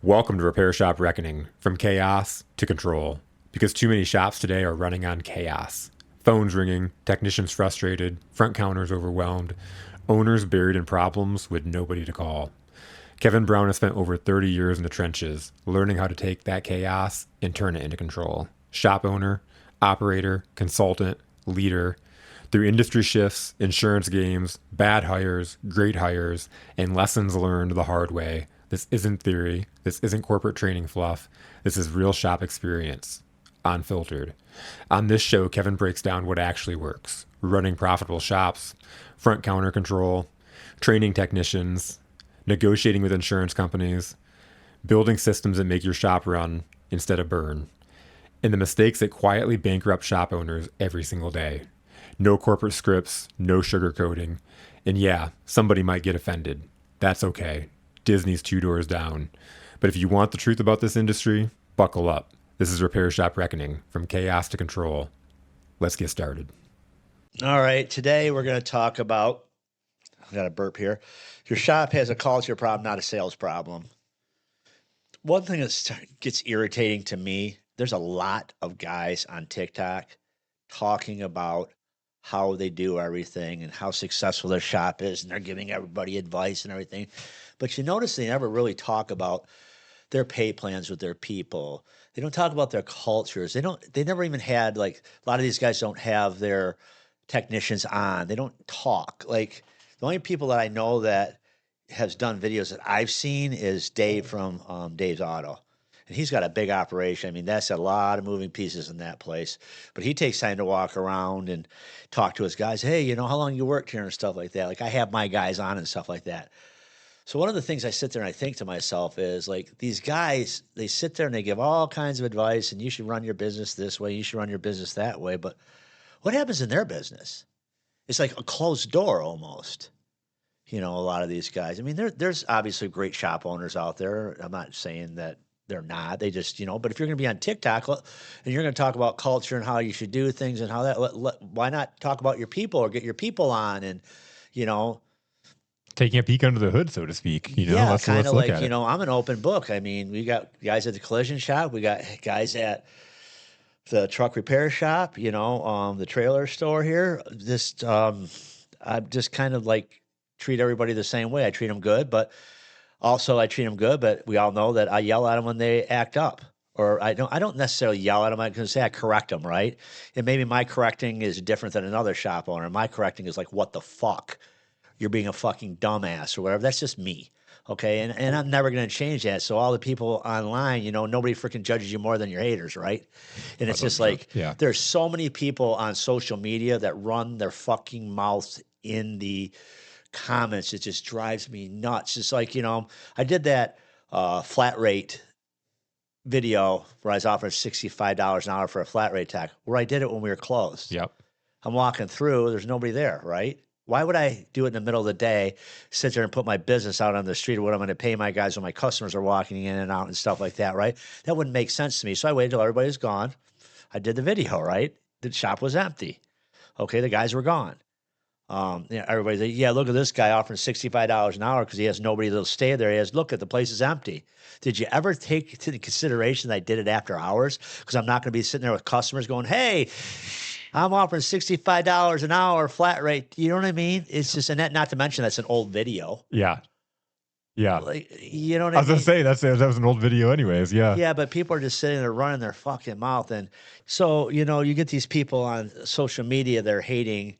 Welcome to Repair Shop Reckoning, from chaos to control. Because too many shops today are running on chaos. Phones ringing, technicians frustrated, front counters overwhelmed, owners buried in problems with nobody to call. Kevin Brown has spent over 30 years in the trenches, learning how to take that chaos and turn it into control. Shop owner, operator, consultant, leader. Through industry shifts, insurance games, bad hires, great hires, and lessons learned the hard way, this isn't theory. This isn't corporate training fluff. This is real shop experience, unfiltered. On this show, Kevin breaks down what actually works: running profitable shops, front counter control, training technicians, negotiating with insurance companies, building systems that make your shop run instead of burn, and the mistakes that quietly bankrupt shop owners every single day. No corporate scripts, no sugarcoating. And yeah, somebody might get offended. That's okay. Disney's 2 doors down. But if you want the truth about this industry, buckle up. This is Repair Shop Reckoning, from chaos to control. Let's get started. All right. Today we're going to talk about, I got a burp here. Your shop has a culture problem, not a sales problem. One thing that gets irritating to me, there's a lot of guys on TikTok talking about how they do everything and how successful their shop is, and they're giving everybody advice and everything. But you notice they never really talk about their pay plans with their people. They don't talk about their cultures. They never even had, like, a lot of these guys don't have their technicians on. They don't talk. Like, the only people that I know that has done videos that I've seen is Dave from Dave's Auto. And he's got a big operation. I mean, that's a lot of moving pieces in that place. But he takes time to walk around and talk to his guys. Hey, you know, how long you worked here and stuff like that. Like, I have my guys on and stuff like that. So one of the things I sit there and I think to myself is, like, these guys, they sit there and they give all kinds of advice, and you should run your business this way, you should run your business that way. But what happens in their business? It's like a closed door almost. You know, a lot of these guys. I mean, there's obviously great shop owners out there. I'm not saying that they're not. They just, you know, but if you're going to be on TikTok and you're going to talk about culture and how you should do things and how that, why not talk about your people or get your people on and, you know, taking a peek under the hood, so to speak. You know, yeah, let's kind of look like, at you it. know, I'm an open book. I mean, we got guys at the collision shop. We got guys at the truck repair shop, you know, the trailer store here. I just kind of like treat everybody the same way. I treat them good, but we all know that I yell at them when they act up. Or I don't necessarily yell at them. I can say I correct them, right? And maybe my correcting is different than another shop owner. My correcting is like, what the fuck? You're being a fucking dumbass or whatever. That's just me. Okay. And I'm never going to change that. So all the people online, you know, nobody freaking judges you more than your haters, right? And it's just like, yeah. There's so many people on social media that run their fucking mouths in the comments. It just drives me nuts. It's like, you know, I did that flat rate video where I was offering $65 an hour for a flat rate tech, where I did it when we were closed. Yep. I'm walking through, there's nobody there, right? Why would I do it in the middle of the day, sit there and put my business out on the street, or what I'm going to pay my guys when my customers are walking in and out and stuff like that, right? That wouldn't make sense to me. So I waited till everybody was gone. I did the video, right? The shop was empty. Okay, the guys were gone. Everybody's like, yeah, look at this guy offering $65 an hour because he has nobody that'll stay there. He has, look at the place is empty. Did you ever take into consideration that I did it after hours? Because I'm not going to be sitting there with customers going, hey, I'm offering $65 an hour flat rate. You know what I mean? It's just, and that, not to mention that's an old video. Yeah. Yeah. Like, you know what I mean? I was going to say, that was an old video anyways. Yeah. Yeah, but people are just sitting there running their fucking mouth. And so, you know, you get these people on social media, they're hating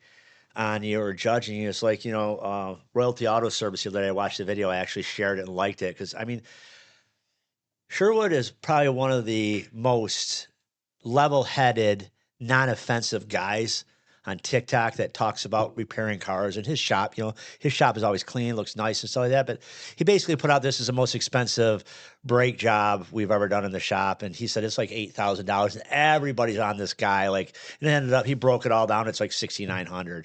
on you or judging you. It's like, you know, Royalty Auto Service, the other day I watched the video, I actually shared it and liked it. Because, I mean, Sherwood is probably one of the most level-headed, non-offensive guys on TikTok that talks about repairing cars. And his shop, you know, his shop is always clean, looks nice and stuff like that. But he basically put out, this is the most expensive brake job we've ever done in the shop. And he said it's like $8,000. And everybody's on this guy. Like, and it ended up, he broke it all down. It's like $6,900.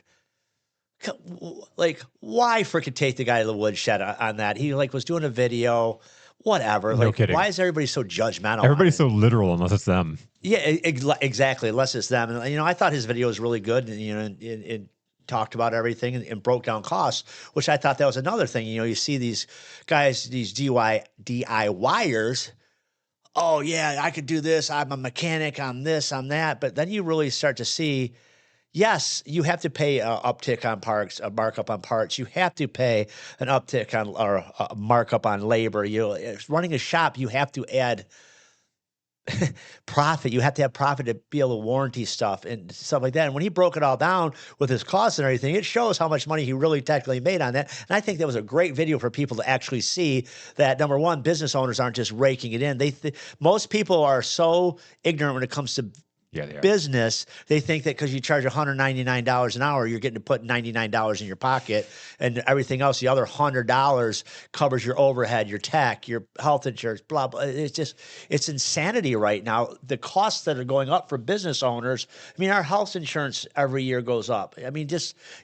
Like, why freaking take the guy to the woodshed on that? He like was doing a video, whatever. No like, kidding. Why is everybody so judgmental? Everybody's so literal unless it's them. Yeah, exactly. Unless it's them. And, you know, I thought his video was really good. And, you know, talked about everything and broke down costs, which I thought that was another thing. You see these guys, these DIYers. Oh yeah, I could do this. I'm a mechanic. I'm this. I'm that. But then you really start to see, yes, you have to pay an uptick on parts, a markup on parts. You have to pay an uptick on or a markup on labor. Running a shop, you have to add profit. You have to have profit to be able to warranty stuff and stuff like that. And when he broke it all down with his costs and everything, it shows how much money he really technically made on that. And I think that was a great video for people to actually see that, number one, business owners aren't just raking it in. Most people are so ignorant when it comes to business. They think that because you charge $199 an hour, you're getting to put $99 in your pocket, and everything else, the other $100 covers your overhead, your tech, your health insurance, blah, blah. It's insanity right now. The costs that are going up for business owners. I mean, our health insurance every year goes up. I mean,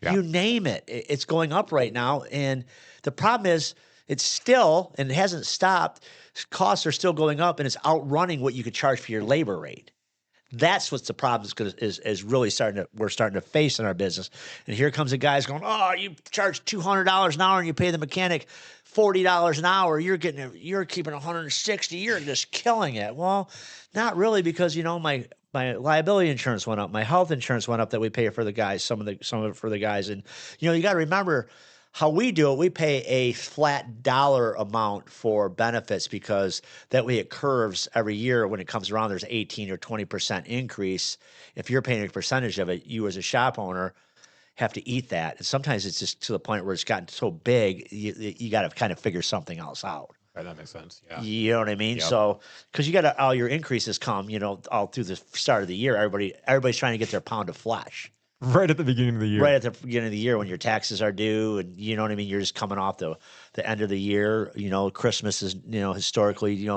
you name it. It's going up right now. And the problem is it's still, and it hasn't stopped, costs are still going up, and it's outrunning what you could charge for your labor rate. That's what's the problem is really we're starting to face in our business. And here comes the guys going, oh, you charge $200 an hour and you pay the mechanic $40 an hour. You're keeping 160. You're just killing it. Well, not really, because my liability insurance went up, my health insurance went up that we pay for the guys, some of it for the guys, and you got to remember. How we do it, we pay a flat dollar amount for benefits because that way it curves every year. When it comes around, there's 18 or 20% increase. If you're paying a percentage of it, you as a shop owner have to eat that. And sometimes it's just to the point where it's gotten so big, you got to kind of figure something else out. Right, that makes sense. Yeah. You know what I mean? Yep. So, because you got all your increases come, all through the start of the year. Everybody's trying to get their pound of flesh. Right at the beginning of the year. Right at the beginning of the year when your taxes are due, and you know what I mean? You're just coming off the end of the year. Christmas is, historically,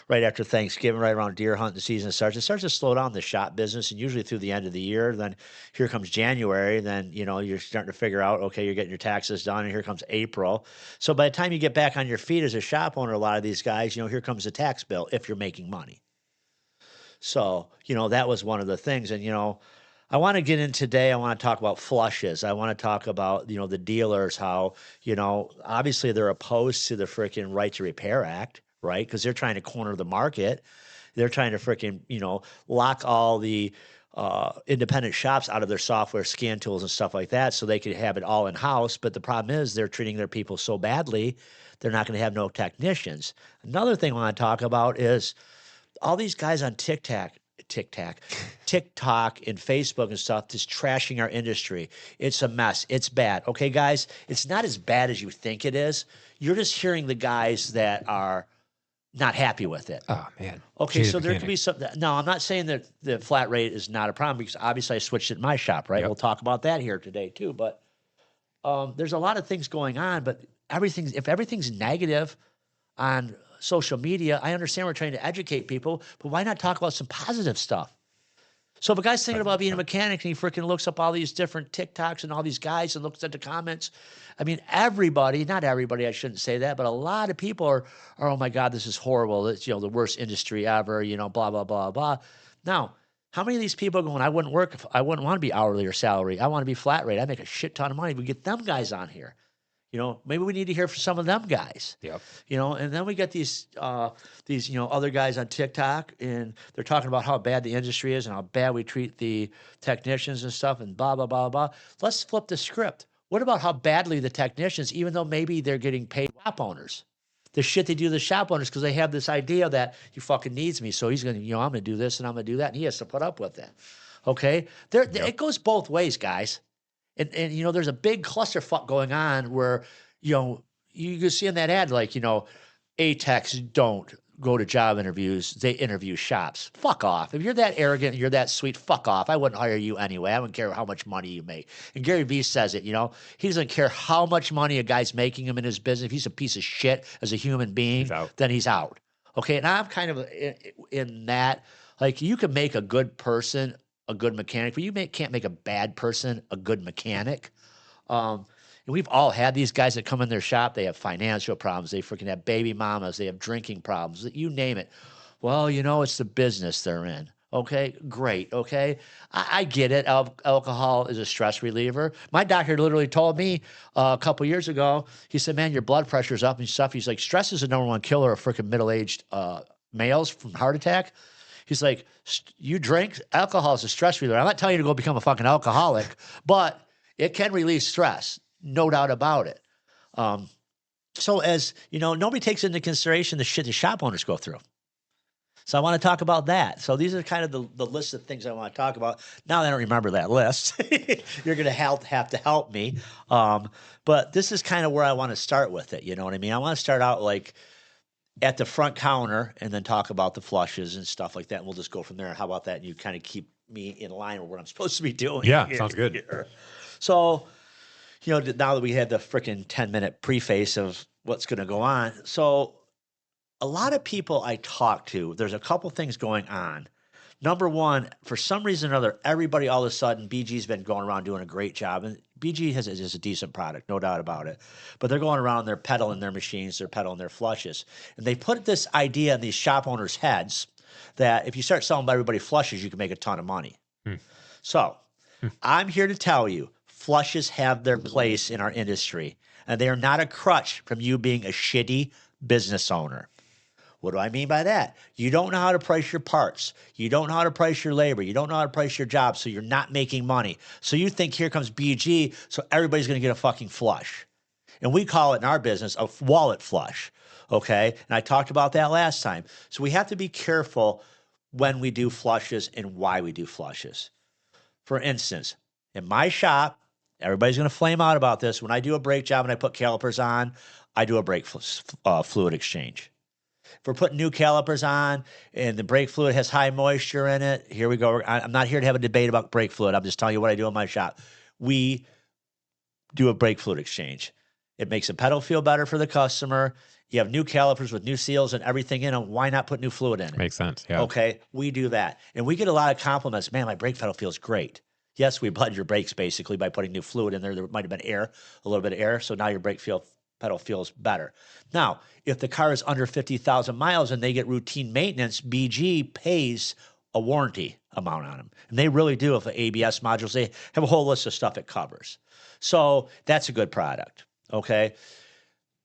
right after Thanksgiving, right around deer hunting season starts. It starts to slow down the shop business, and usually through the end of the year. Then here comes January. Then, you're starting to figure out, okay, you're getting your taxes done, and here comes April. So by the time you get back on your feet as a shop owner, a lot of these guys, here comes the tax bill if you're making money. So, that was one of the things. And, I want to get in today. I want to talk about flushes. I want to talk about, the dealers, how, obviously they're opposed to the freaking Right to Repair Act, right? Because they're trying to corner the market. They're trying to freaking, lock all the independent shops out of their software, scan tools and stuff like that so they could have it all in-house. But the problem is they're treating their people so badly, they're not going to have no technicians. Another thing I want to talk about is all these guys on TikTok and Facebook and stuff just trashing our industry. It's a mess. It's bad. Okay, guys, it's not as bad as you think it is. You're just hearing the guys that are not happy with it. Oh, man. Okay, so there could be some. No, I'm not saying that the flat rate is not a problem because obviously I switched it in my shop, right? Yep. We'll talk about that here today too. But there's a lot of things going on, but if everything's negative on social media, I understand we're trying to educate people, but why not talk about some positive stuff? So if a guy's thinking about being a mechanic and he freaking looks up all these different TikToks and all these guys and looks at the comments, I mean, not everybody, I shouldn't say that, but a lot of people are oh my God, this is horrible. It's, the worst industry ever, blah, blah, blah, blah. Now, how many of these people are going, I wouldn't want to be hourly or salary. I want to be flat rate. I make a shit ton of money. We get them guys on here. Maybe we need to hear from some of them guys. Yep. And then we get these other guys on TikTok, and they're talking about how bad the industry is and how bad we treat the technicians and stuff, and blah blah blah blah. Let's flip the script. What about how badly the technicians, even though maybe they're getting paid shop owners, the shit they do to the shop owners because they have this idea that he fucking needs me, so he's gonna, I'm gonna do this and I'm gonna do that, and he has to put up with it. Okay, it goes both ways, guys. And there's a big clusterfuck going on where, you can see in that ad, like, ATEX don't go to job interviews. They interview shops. Fuck off. If you're that arrogant and you're that sweet, fuck off. I wouldn't hire you anyway. I wouldn't care how much money you make. And Gary Vee says it, he doesn't care how much money a guy's making him in his business. If he's a piece of shit as a human being, then he's out. Okay. And I'm kind of in that, like, you can make a good person a good mechanic, but you can't make a bad person a good mechanic. And we've all had these guys that come in their shop. They have financial problems. They freaking have baby mamas. They have drinking problems. You name it. Well, it's the business they're in. Okay, great. Okay, I get it. Alcohol is a stress reliever. My doctor literally told me a couple years ago. He said, "Man, your blood pressure's up and stuff." He's like, "Stress is the number one killer of freaking middle-aged males from heart attack." He's like, "You drink alcohol is a stress reliever." I'm not telling you to go become a fucking alcoholic, but it can relieve stress, no doubt about it. So, as you know, nobody takes into consideration the shit the shop owners go through. So I want to talk about that. So these are kind of the list of things I want to talk about. Now I don't remember that list. You're going to have to help me. But this is kind of where I want to start with it. You know what I mean? I want to start out like at the front counter and then talk about the flushes and stuff like that. And we'll just go from there. How about that? And you kind of keep me in line with what I'm supposed to be doing. Yeah, sounds good. Here. So, you know, now that we had the freaking 10-minute preface of what's going to go on. So, a lot of people I talk to, there's a couple things going on. Number one, for some reason or another, everybody all of a sudden, BG's been going around doing a great job. And BG is a decent product, no doubt about it. But they're going around, they're peddling their machines, they're peddling their flushes. And they put this idea in these shop owners' heads that if you start selling everybody flushes, you can make a ton of money. So I'm here to tell you, flushes have their place in our industry. And they are not a crutch from you being a shitty business owner. What do I mean by that? You don't know how to price your parts. You don't know how to price your labor. You don't know how to price your job, so you're not making money. So you think here comes BG, so everybody's going to get a fucking flush. And we call it in our business a wallet flush, okay? And I talked about that last time. So we have to be careful when we do flushes and why we do flushes. For instance, in my shop, everybody's going to flame out about this. When I do a brake job and I put calipers on, I do a brake fluid exchange. If we're putting new calipers on and the brake fluid has high moisture in it, here we go. I'm not here to have a debate about brake fluid. I'm just telling you what I do in my shop. We do a brake fluid exchange. It makes the pedal feel better for the customer. You have new calipers with new seals and everything in them. Why not put new fluid in it? Makes sense. Yeah. Okay, we do that. And we get a lot of compliments. Man, my brake pedal feels great. Yes, we bled your brakes basically by putting new fluid in there. There might have been air, a little bit of air. So now your brake pedal feels better. Now, if the car is under 50,000 miles and they get routine maintenance, BG pays a warranty amount on them. And they really do. If the ABS modules, they have a whole list of stuff it covers. So that's a good product, okay?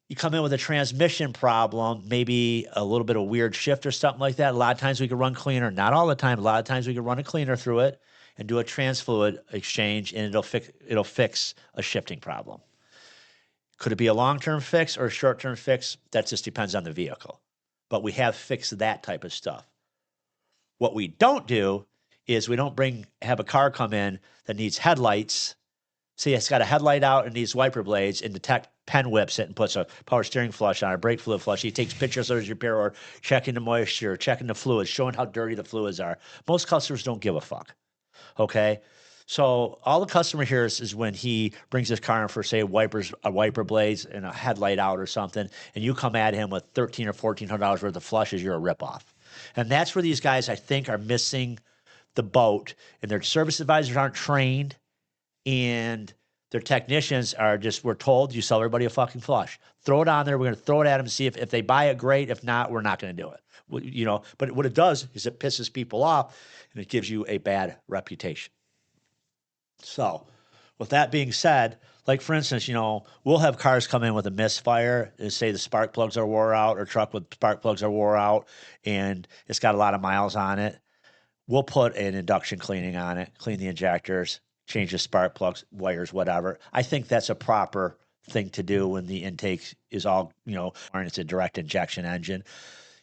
You come in with a transmission problem, maybe a little bit of weird shift or something like that. A lot of times we can run cleaner. Not all the time. A lot of times we can run a cleaner through it and do a trans fluid exchange, and it'll fix a shifting problem. Could it be a long-term fix or a short-term fix? That just depends on the vehicle. But we have fixed that type of stuff. What we don't do is we don't have a car come in that needs headlights. See, it's got a headlight out and needs wiper blades, and the tech pen whips it and puts a power steering flush on a brake fluid flush. He takes pictures of his repair order, checking the moisture, checking the fluids, showing how dirty the fluids are. Most customers don't give a fuck. Okay? So all the customer hears is when he brings his car in for, say, wiper blades and a headlight out or something, and you come at him with $1,300 or $1,400 worth of flushes, you're a ripoff. And that's where these guys, I think, are missing the boat, and their service advisors aren't trained, and their technicians are just, we're told, you sell everybody a fucking flush. Throw it on there. We're going to throw it at them and see if they buy it, great. If not, we're not going to do it. You know, but what it does is it pisses people off, and it gives you a bad reputation. So, with that being said, like for instance, you know, we'll have cars come in with a misfire and say the spark plugs are wore out, or truck with spark plugs are wore out, and it's got a lot of miles on it. We'll put an induction cleaning on it, clean the injectors, change the spark plugs, wires, whatever. I think that's a proper thing to do when the intake is all, you know, and it's a direct injection engine.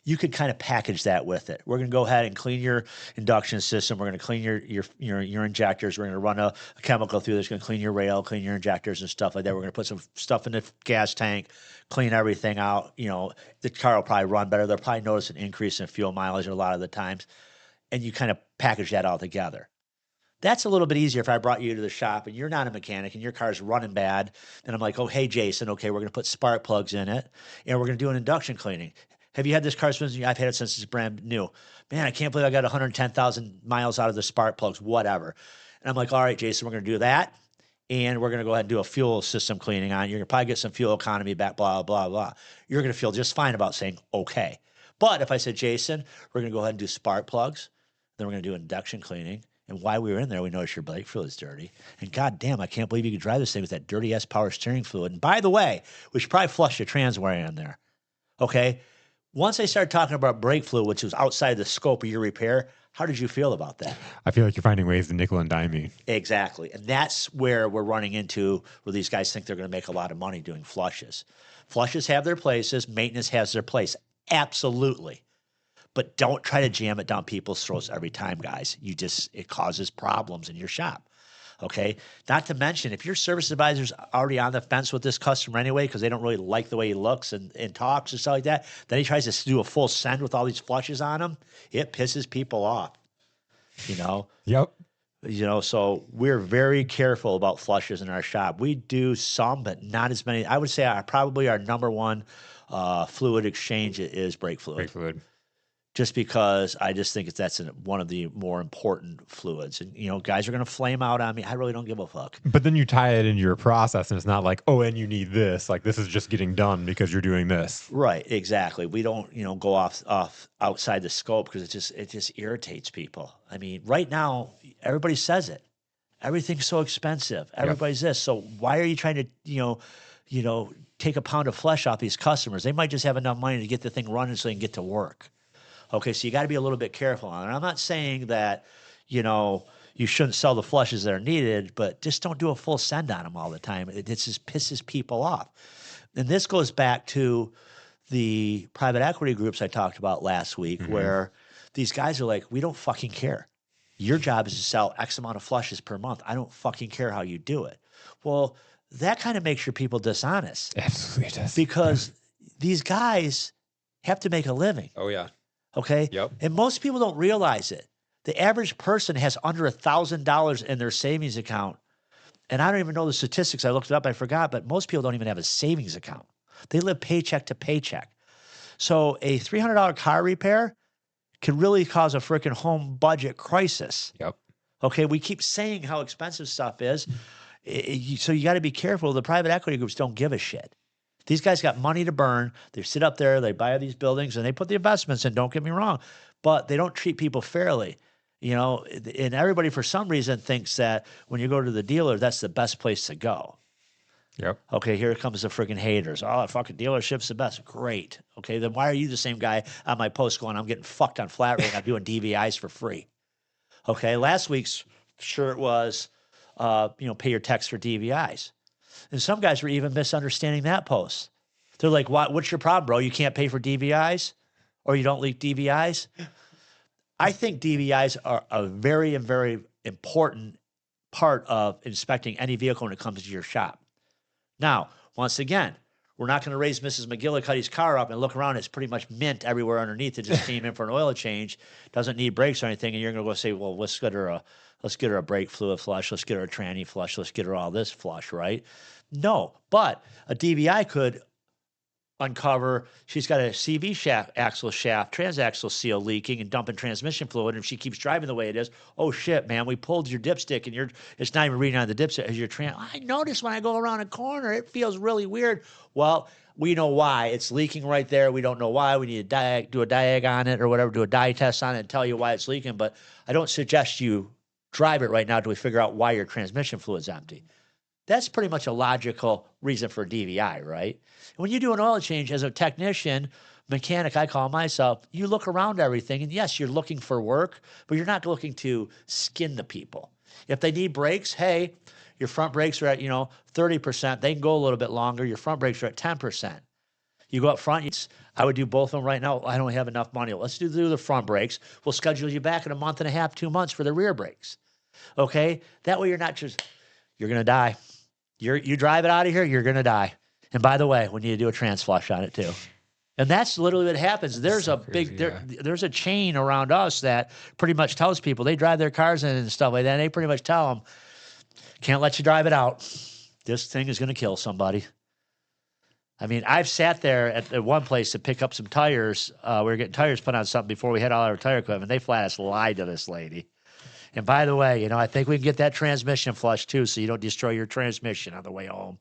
You could kind of package that with it. We're going to go ahead and clean your induction system. We're going to clean your injectors. We're going to run a chemical through that's going to clean your rail, clean your injectors and stuff like that. We're going to put some stuff in the gas tank, clean everything out. You know, the car will probably run better. They'll probably notice an increase in fuel mileage a lot of the times. And you kind of package that all together. That's a little bit easier if I brought you to the shop and you're not a mechanic and your car's running bad. And I'm like, oh, hey, Jason, okay, we're going to put spark plugs in it and we're going to do an induction cleaning. Have you had this car since? I've had it since it's brand new. Man, I can't believe I got 110,000 miles out of the spark plugs, whatever. And I'm like, all right, Jason, we're going to do that. And we're going to go ahead and do a fuel system cleaning on it. You're going to probably get some fuel economy back, blah, blah, blah. You're going to feel just fine about saying, okay. But if I said, Jason, we're going to go ahead and do spark plugs. Then we're going to do induction cleaning. And while we were in there, we noticed your brake fluid's dirty. And goddamn, I can't believe you could drive this thing with that dirty ass power steering fluid. And by the way, we should probably flush the trans wire in there. Okay. Once I started talking about brake fluid, which was outside the scope of your repair, how did you feel about that? I feel like you're finding ways to nickel and dime me. Exactly. And that's where we're running into where these guys think they're going to make a lot of money doing flushes. Flushes have their places. Maintenance has their place. Absolutely. But don't try to jam it down people's throats every time, guys. It causes problems in your shop. Okay. Not to mention, if your service advisor's already on the fence with this customer anyway, because they don't really like the way he looks and talks and stuff like that, then he tries to do a full send with all these flushes on him. It pisses people off. Yep. So we're very careful about flushes in our shop. We do some, but not as many. I would say probably our number one fluid exchange is brake fluid. Brake fluid. Just because I just think that's one of the more important fluids. And, guys are going to flame out on me. I really don't give a fuck. But then you tie it into your process, and it's not like, oh, and you need this. Like, this is just getting done because you're doing this. Right, exactly. We don't, go off outside the scope because it just irritates people. I mean, right now, everybody says it. Everything's so expensive. Everybody's this. So why are you trying to, take a pound of flesh off these customers? They might just have enough money to get the thing running so they can get to work. Okay, so you got to be a little bit careful on it. I'm not saying that, you shouldn't sell the flushes that are needed, but just don't do a full send on them all the time. It just pisses people off. And this goes back to the private equity groups I talked about last week, where these guys are like, we don't fucking care. Your job is to sell X amount of flushes per month. I don't fucking care how you do it. Well, that kind of makes your people dishonest. Absolutely it does. Because these guys have to make a living. Oh, yeah. Okay. Yep. And most people don't realize it. The average person has under $1,000 in their savings account. And I don't even know the statistics. I looked it up. I forgot. But most people don't even have a savings account. They live paycheck to paycheck. So a $300 car repair can really cause a freaking home budget crisis. Yep. Okay. We keep saying how expensive stuff is. So you got to be careful. The private equity groups don't give a shit. These guys got money to burn. They sit up there, they buy these buildings, and they put the investments in, don't get me wrong. But they don't treat people fairly. And everybody, for some reason, thinks that when you go to the dealer, that's the best place to go. Yep. Okay, here comes the freaking haters. Oh, the fucking dealership's the best. Great. Okay, then why are you the same guy on my post going, I'm getting fucked on flat rate, I'm doing DVIs for free? Okay, last week's shirt was, pay your tax for DVIs. And some guys were even misunderstanding that post. They're like, what's your problem, bro? You can't pay for DVIs or you don't leak DVIs? I think DVIs are a very, very important part of inspecting any vehicle when it comes to your shop. Now, once again, we're not going to raise Mrs. McGillicuddy's car up and look around. It's pretty much mint everywhere underneath. It just came in for an oil change. Doesn't need brakes or anything. And you're going to go say, well, let's get her a brake fluid flush. Let's get her a tranny flush. Let's get her all this flush, right? No, but a DVI could uncover she's got a CV shaft, axle shaft, transaxle seal leaking and dumping transmission fluid. And if she keeps driving the way it is, oh shit, man, we pulled your dipstick and it's not even reading on the dipstick as your I notice when I go around a corner, it feels really weird. Well, we know why. It's leaking right there. We don't know why. We need to do a diag on it or whatever, do a dye test on it and tell you why it's leaking. But I don't suggest you drive it right now till we figure out why your transmission fluid's empty. That's pretty much a logical reason for DVI, right? And when you do an oil change as a technician, mechanic, I call myself, you look around everything, and yes, you're looking for work, but you're not looking to skin the people. If they need brakes, hey, your front brakes are at, 30%. They can go a little bit longer. Your front brakes are at 10%. You go up front, I would do both of them right now. I don't have enough money. Let's do the front brakes. We'll schedule you back in a month and a half, 2 months for the rear brakes. Okay? That way you're not just, you're going to die. You drive it out of here, you're going to die. And by the way, we need to do a trans flush on it too. And that's literally what happens. There's so crazy, there's a chain around us that pretty much tells people, they drive their cars in and stuff like that, and they pretty much tell them, can't let you drive it out. This thing is going to kill somebody. I mean, I've sat there at one place to pick up some tires. We were getting tires put on something before we had all our tire equipment. They flat us lied to this lady. And by the way, I think we can get that transmission flush too, so you don't destroy your transmission on the way home.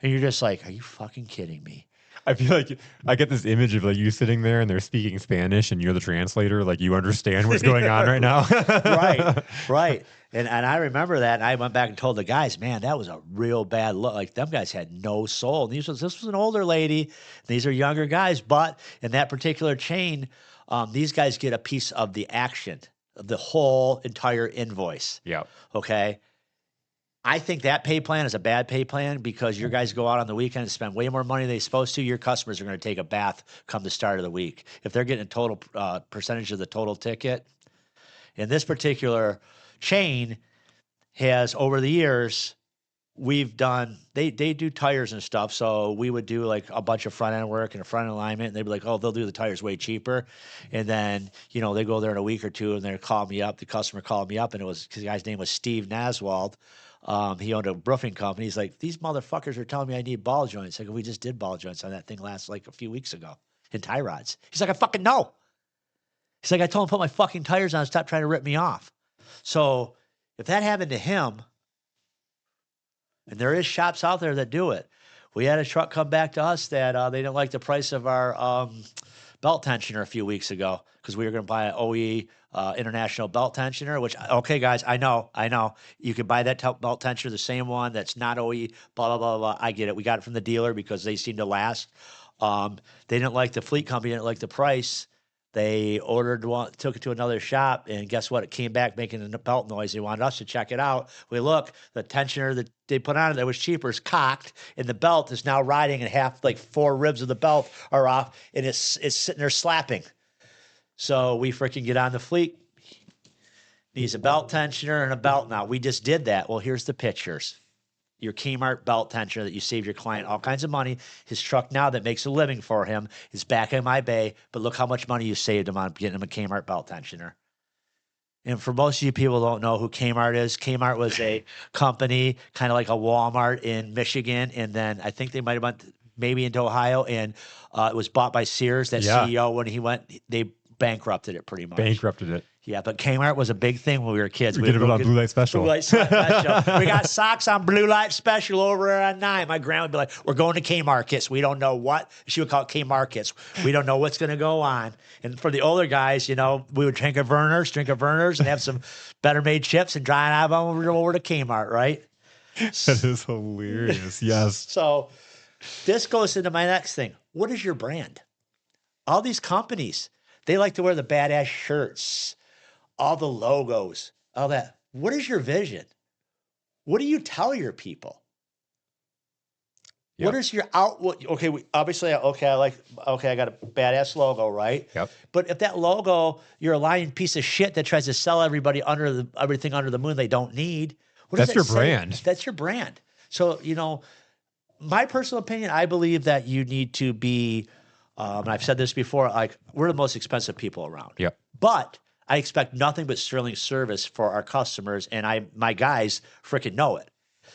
And you're just like, are you fucking kidding me? I feel like I get this image of like you sitting there and they're speaking Spanish and you're the translator. Like you understand what's going on right now. Right, right. And I remember that. And I went back and told the guys, man, that was a real bad look. Like them guys had no soul. And this was an older lady. These are younger guys, but in that particular chain, these guys get a piece of the action of the whole entire invoice. Yeah. Okay. I think that pay plan is a bad pay plan because your guys go out on the weekend and spend way more money than they're supposed to. Your customers are going to take a bath come the start of the week. If they're getting a total percentage of the total ticket, in this particular chain has over the years, we've done, they do tires and stuff. So we would do like a bunch of front end work and a front end alignment. And they'd be like, oh, they'll do the tires way cheaper. And then, you know, they go there in a week or two and they're calling me up. The customer called me up and it was, because the guy's name was Steve Naswald. He owned a roofing company. He's like, these motherfuckers are telling me I need ball joints. Like, we just did ball joints on that thing like a few weeks ago in tie rods. He's like, I fucking know. He's like, I told him to put my fucking tires on and stop trying to rip me off. So if that happened to him, and there is shops out there that do it. We had a truck come back to us that they didn't like the price of our belt tensioner a few weeks ago because we were going to buy an OE international belt tensioner, which, okay, guys, I know. You can buy that belt tensioner, the same one that's not OE, blah, blah, blah, blah. I get it. We got it from the dealer because they seem to last. They didn't like the fleet company, didn't like the price. They ordered one, took it to another shop, and guess what? It came back making a belt noise. They wanted us to check it out. We look, the tensioner that they put on it that was cheaper is cocked, and the belt is now riding, and half, like 4 ribs of the belt are off, and it's sitting there slapping. So we freaking get on the fleet. Needs a belt tensioner and a belt now. We just did that. Well, here's the pictures. Your Kmart belt tensioner that you saved your client all kinds of money. His truck now that makes a living for him is back in my bay, but look how much money you saved him on getting him a Kmart belt tensioner. And for most of you people who don't know who Kmart is, Kmart was a company kind of like a Walmart in Michigan, and then I think they might have went maybe into Ohio, and it was bought by Sears. That CEO, when he went, they bankrupted it pretty much. Bankrupted it. Yeah, but Kmart was a big thing when we were kids. We did it on Blue Light Special. Blue Light Special. We got socks on Blue Light Special over on 9. My grandma would be like, we're going to Kmarkets. We don't know what. She would call it Kmarkets. We don't know what's going to go on. And for the older guys, you know, we would drink a Verner's, and have some better made chips and drive out over to Kmart, right? That is hilarious. Yes. So this goes into my next thing. What is your brand? All these companies, they like to wear the badass shirts, all the logos, all that. What is your vision? What do you tell your people? Yep. What is your outlook? Okay, I got a badass logo, right? Yep. But if that logo, you're a lying piece of shit that tries to sell everybody everything under the moon they don't need. That's your brand. That's your brand. So, you know, my personal opinion, I believe that you need to be, and I've said this before, like, we're the most expensive people around. Yep. But I expect nothing but sterling service for our customers, and my guys freaking know it.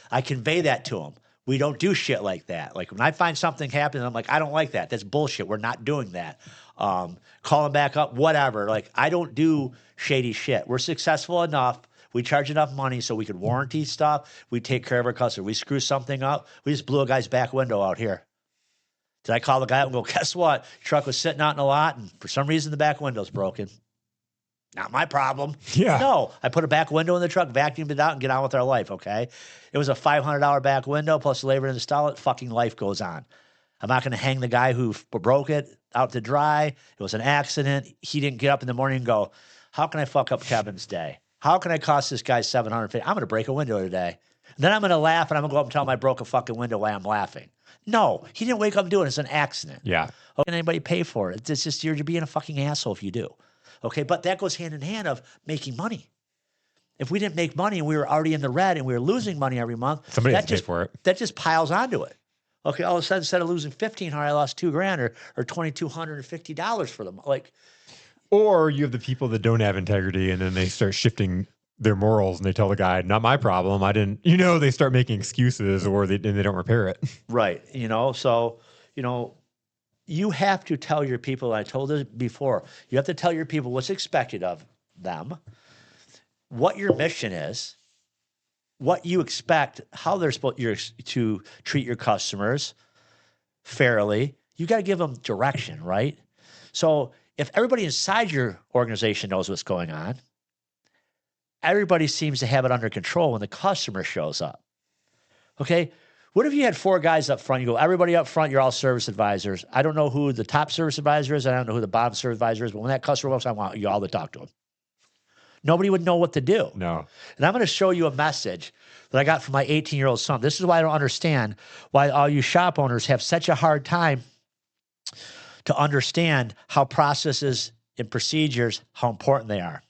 I convey that to them. We don't do shit like that. Like when I find something happening, I'm like, I don't like that. That's bullshit. We're not doing that. Call them back up, whatever. Like I don't do shady shit. We're successful enough. We charge enough money so we could warranty stuff. We take care of our customer. We screw something up. We just blew a guy's back window out here. Did I call the guy up and go, guess what? Truck was sitting out in the lot, and for some reason the back window's broken. Not my problem. Yeah. No, I put a back window in the truck, vacuumed it out, and get on with our life, okay? It was a $500 back window plus labor to install it. Fucking life goes on. I'm not going to hang the guy who broke it out to dry. It was an accident. He didn't get up in the morning and go, how can I fuck up Kevin's day? How can I cost this guy $750? I'm going to break a window today. And then I'm going to laugh, and I'm going to go up and tell him I broke a fucking window while I'm laughing. No, he didn't wake up and do it. It's an accident. Yeah. How can anybody pay for it? It's just you're being a fucking asshole if you do. Okay, but that goes hand in hand of making money. If we didn't make money and we were already in the red and we were losing money every month, somebody has to pay for it. That just piles onto it. Okay, all of a sudden, instead of losing $1,500, I lost $2,000 or $2,250 for them. Like, or you have the people that don't have integrity, and then they start shifting their morals, and they tell the guy, "Not my problem. I didn't." You know, they start making excuses, or they don't repair it. Right. You know, so you have to tell your people, I told this before, you have to tell your people what's expected of them, what your mission is, what you expect, how they're supposed to treat your customers fairly. You got to give them direction, right? So if everybody inside your organization knows what's going on, everybody seems to have it under control when the customer shows up. Okay. What if you had 4 guys up front? You go, everybody up front, you're all service advisors. I don't know who the top service advisor is. I don't know who the bottom service advisor is. But when that customer walks, I want you all to talk to him. Nobody would know what to do. No. And I'm going to show you a message that I got from my 18-year-old son. This is why I don't understand why all you shop owners have such a hard time to understand how processes and procedures, how important they are.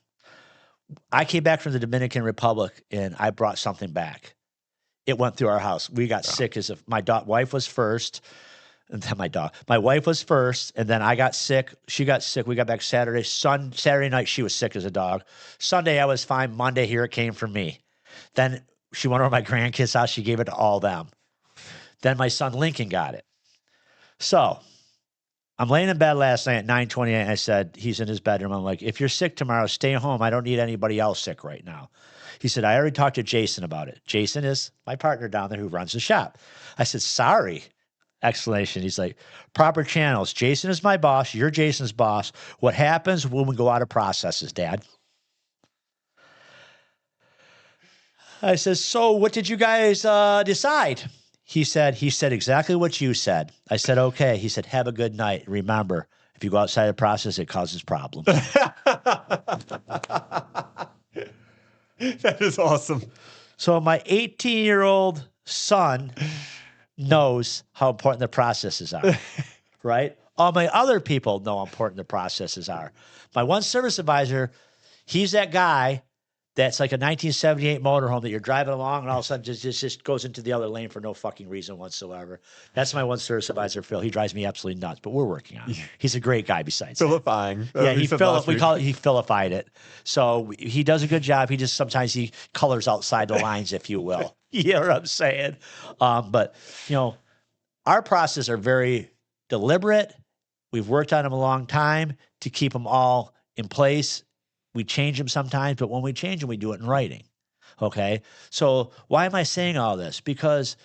I came back from the Dominican Republic and I brought something back. It went through our house. We got sick as if my wife was first. And then my wife was first, and then I got sick. She got sick. We got back Saturday. Saturday night, she was sick as a dog. Sunday, I was fine. Monday, here it came from me. Then she went over to my grandkids' house. She gave it to all them. Then my son Lincoln got it. So I'm laying in bed last night at 9:28, and I said, he's in his bedroom. I'm like, if you're sick tomorrow, stay home. I don't need anybody else sick right now. He said, I already talked to Jason about it. Jason is my partner down there who runs the shop. I said, sorry. Explanation. He's like, proper channels. Jason is my boss. You're Jason's boss. What happens when we go out of processes, Dad? I said, so what did you guys decide? He said exactly what you said. I said, okay. He said, have a good night. Remember, if you go outside the process, it causes problems. That is awesome. So my 18-year-old son knows how important the processes are, right? All my other people know how important the processes are. My one service advisor, he's that guy that's like a 1978 motorhome that you're driving along and all of a sudden just goes into the other lane for no fucking reason whatsoever. That's my one service advisor, Phil. He drives me absolutely nuts, but we're working on it. He's a great guy besides that. Philipying. Yeah, he Philipied it. So he does a good job. He just sometimes he colors outside the lines, if you will. You know what I'm saying? But you know, our processes are very deliberate. We've worked on them a long time to keep them all in place. We change them sometimes, but when we change them, we do it in writing. Okay. So why am I saying all this? Because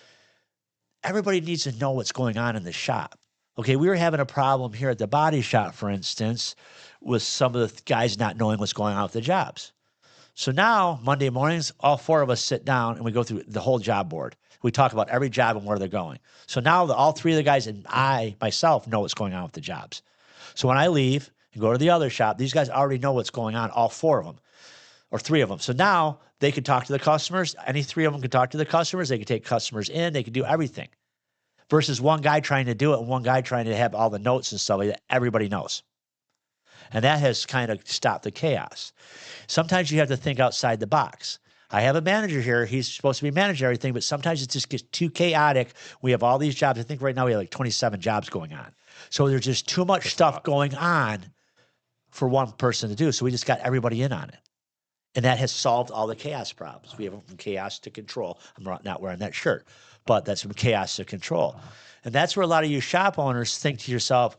everybody needs to know what's going on in the shop. Okay. We were having a problem here at the body shop, for instance, with some of the guys not knowing what's going on with the jobs. So now Monday mornings, all 4 of us sit down and we go through the whole job board. We talk about every job and where they're going. So now all 3 of the guys and I myself know what's going on with the jobs. So when I leave and go to the other shop, these guys already know what's going on, all 4 of them or 3 of them. So now they can talk to the customers. Any 3 of them can talk to the customers. They can take customers in. They can do everything versus one guy trying to do it and one guy trying to have all the notes and stuff like that. Everybody knows. And that has kind of stopped the chaos. Sometimes you have to think outside the box. I have a manager here. He's supposed to be managing everything, but sometimes it just gets too chaotic. We have all these jobs. I think right now we have like 27 jobs going on. So there's just too much stuff going on for one person to do. So we just got everybody in on it. And that has solved all the chaos problems. We have them from chaos to control. I'm not wearing that shirt, but that's from chaos to control. And that's where a lot of you shop owners think to yourself,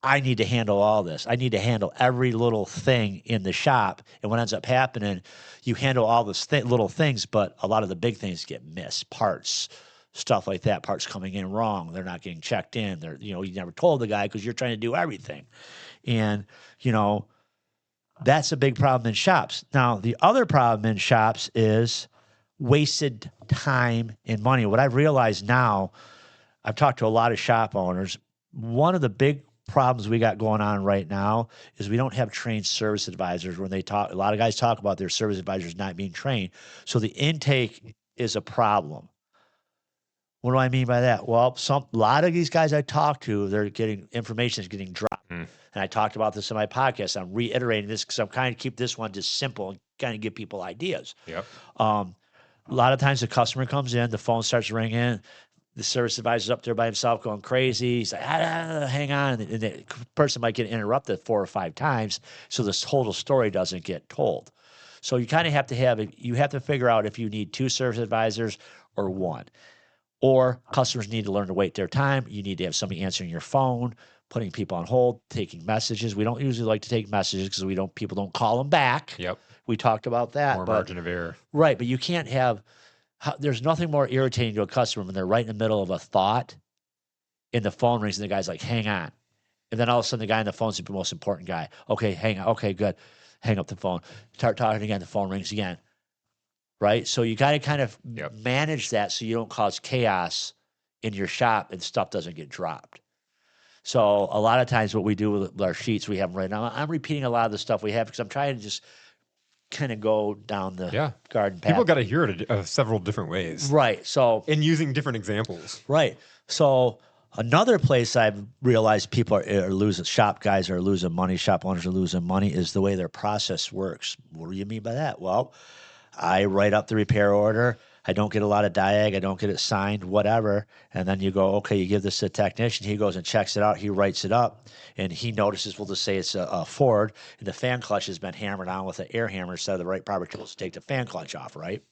I need to handle all this. I need to handle every little thing in the shop. And what ends up happening, you handle all those little things, but a lot of the big things get missed. Parts, stuff like that. Parts coming in wrong. They're not getting checked in. You never told the guy because you're trying to do everything. And, that's a big problem in shops. Now, the other problem in shops is wasted time and money. What I've realized now, I've talked to a lot of shop owners. One of the big problems we got going on right now is we don't have trained service advisors. When a lot of guys talk about their service advisors not being trained. So the intake is a problem. What do I mean by that? Well, a lot of these guys I talk to, they're getting information is getting dropped. And I talked about this in my podcast. I'm reiterating this because I'm kind of keep this one just simple and kind of give people ideas. Yep. A lot of times the customer comes in, the phone starts ringing, the service advisor's up there by himself going crazy. He's like, hang on. And the person might get interrupted 4 or 5 times, so this total story doesn't get told. So you kind of have to figure out if you need 2 service advisors or 1. Or customers need to learn to wait their time. You need to have somebody answering your phone, putting people on hold, taking messages. We don't usually like to take messages because people don't call them back. Yep. We talked about that. More margin of error. Right, but you can't have – there's nothing more irritating to a customer when they're right in the middle of a thought and the phone rings and the guy's like, hang on. And then all of a sudden the guy on the phone's the most important guy. Okay, hang on. Okay, good. Hang up the phone. Start talking again. The phone rings again. Right? So you got to kind of manage that so you don't cause chaos in your shop and stuff doesn't get dropped. So a lot of times what we do with our sheets, we have them right now. I'm repeating a lot of the stuff we have because I'm trying to just kind of go down the garden path. People got to hear it several different ways. Right. So, and using different examples. Right. So another place I've realized people are losing, shop guys are losing money, shop owners are losing money, is the way their process works. What do you mean by that? Well, I write up the repair order. I don't get a lot of diag. I don't get it signed, whatever. And then you go, okay, you give this to the technician. He goes and checks it out. He writes it up. And he notices, we'll just say it's a Ford, and the fan clutch has been hammered on with an air hammer instead of the right proper tools to take the fan clutch off, right?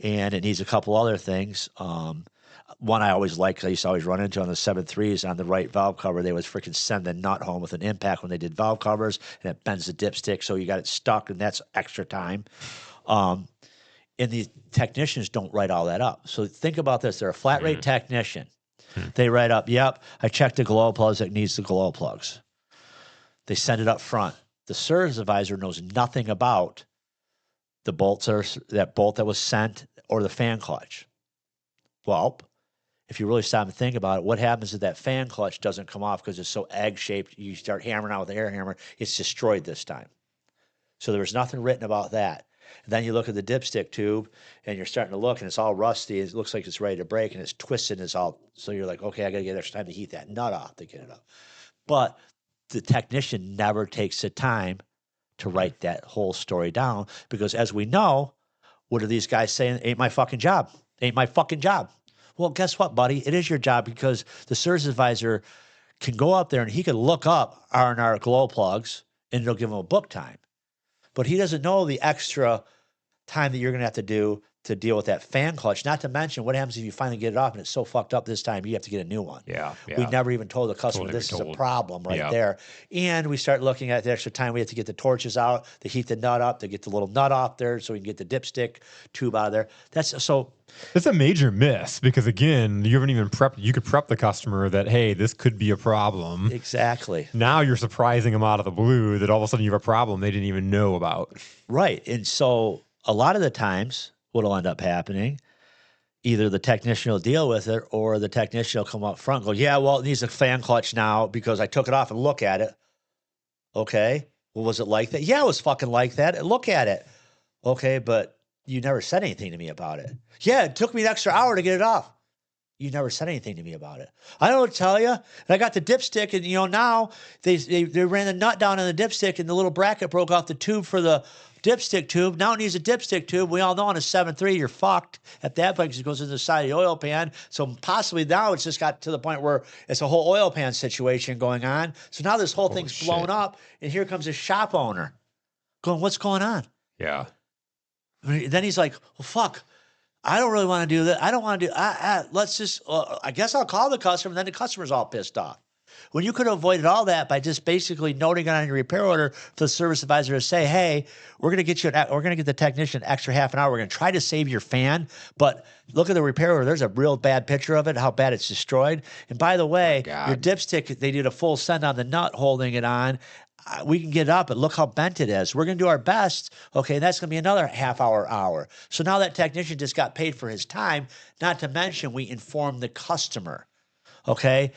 And it needs a couple other things. One I always liked, I used to always run into on the 7.3s on the right valve cover, they would freaking send the nut home with an impact when they did valve covers, and it bends the dipstick, so you got it stuck, and that's extra time. And the technicians don't write all that up. So think about this. They're a flat rate technician. They write up, yep, I checked the glow plugs. It needs the glow plugs. They send it up front. The service advisor knows nothing about the bolts, or that bolt that was sent, or the fan clutch. Well, if you really stop and think about it, what happens if that fan clutch doesn't come off because it's so egg-shaped, you start hammering out with the air hammer, it's destroyed this time. So there was nothing written about that. And then you look at the dipstick tube, and you're starting to look, and it's all rusty. It looks like it's ready to break, and it's twisted, and it's all. So you're like, okay, I got to get extra time to heat that nut off to get it up. But the technician never takes the time to write that whole story down because, as we know, what are these guys saying? Ain't my fucking job. Ain't my fucking job. Well, guess what, buddy? It is your job because the service advisor can go up there and he can look up R&R glow plugs, and it'll give him a book time. But he doesn't know the extra time that you're going to have to do to deal with that fan clutch. Not to mention what happens if you finally get it off and it's so fucked up this time, you have to get a new one. Yeah. We never even told the customer this is a problem right there. And we start looking at the extra time we have to get the torches out, to heat the nut up, to get the little nut off there so we can get the dipstick tube out of there. That's a major miss because, again, you haven't even prepped. You could prep the customer that, hey, this could be a problem. Exactly. Now you're surprising them out of the blue that all of a sudden you have a problem they didn't even know about. Right. And so a lot of the times what will end up happening, either the technician will deal with it or the technician will come up front and go, yeah, well, it needs a fan clutch now because I took it off and look at it. Okay. Well, was it like that? Yeah, it was fucking like that. Look at it. Okay, but you never said anything to me about it. Yeah, it took me an extra hour to get it off. You never said anything to me about it. I don't tell you. And I got the dipstick, and now they ran the nut down in the dipstick, and the little bracket broke off the tube for the dipstick tube. Now it needs a dipstick tube. We all know on a 7.3, you're fucked at that point because it goes into the side of the oil pan. So possibly now it's just got to the point where it's a whole oil pan situation going on. So now this whole thing's blown up, and here comes a shop owner going, what's going on? Yeah. Then he's like, well, fuck. I don't really want to do that. I don't want to do. Let's just. I guess I'll call the customer. And then the customer's all pissed off. When you could have avoided all that by just basically noting it on your repair order for the service advisor to say, "Hey, we're going to get the technician an extra half an hour. We're going to try to save your fan, but look at the repair order. There's a real bad picture of it, how bad it's destroyed. And by the way, your dipstick, they did a full send on the nut holding it on." We can get it up, but look how bent it is. We're going to do our best. Okay, that's going to be another half hour. So now that technician just got paid for his time, not to mention we informed the customer. Okay,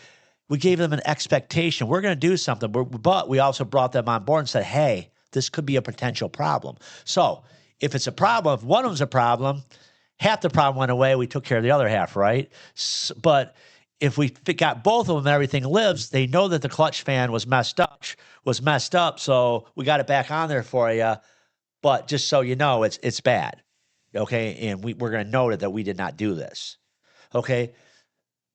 we gave them an expectation. We're going to do something, but we also brought them on board and said, hey, this could be a potential problem. So if it's a problem, if one of them's a problem, half the problem went away. We took care of the other half, right? But if we got both of them and everything lives, they know that the clutch fan was messed up, so we got it back on there for you. But just so you know, it's bad, okay? And we're going to note that we did not do this, okay?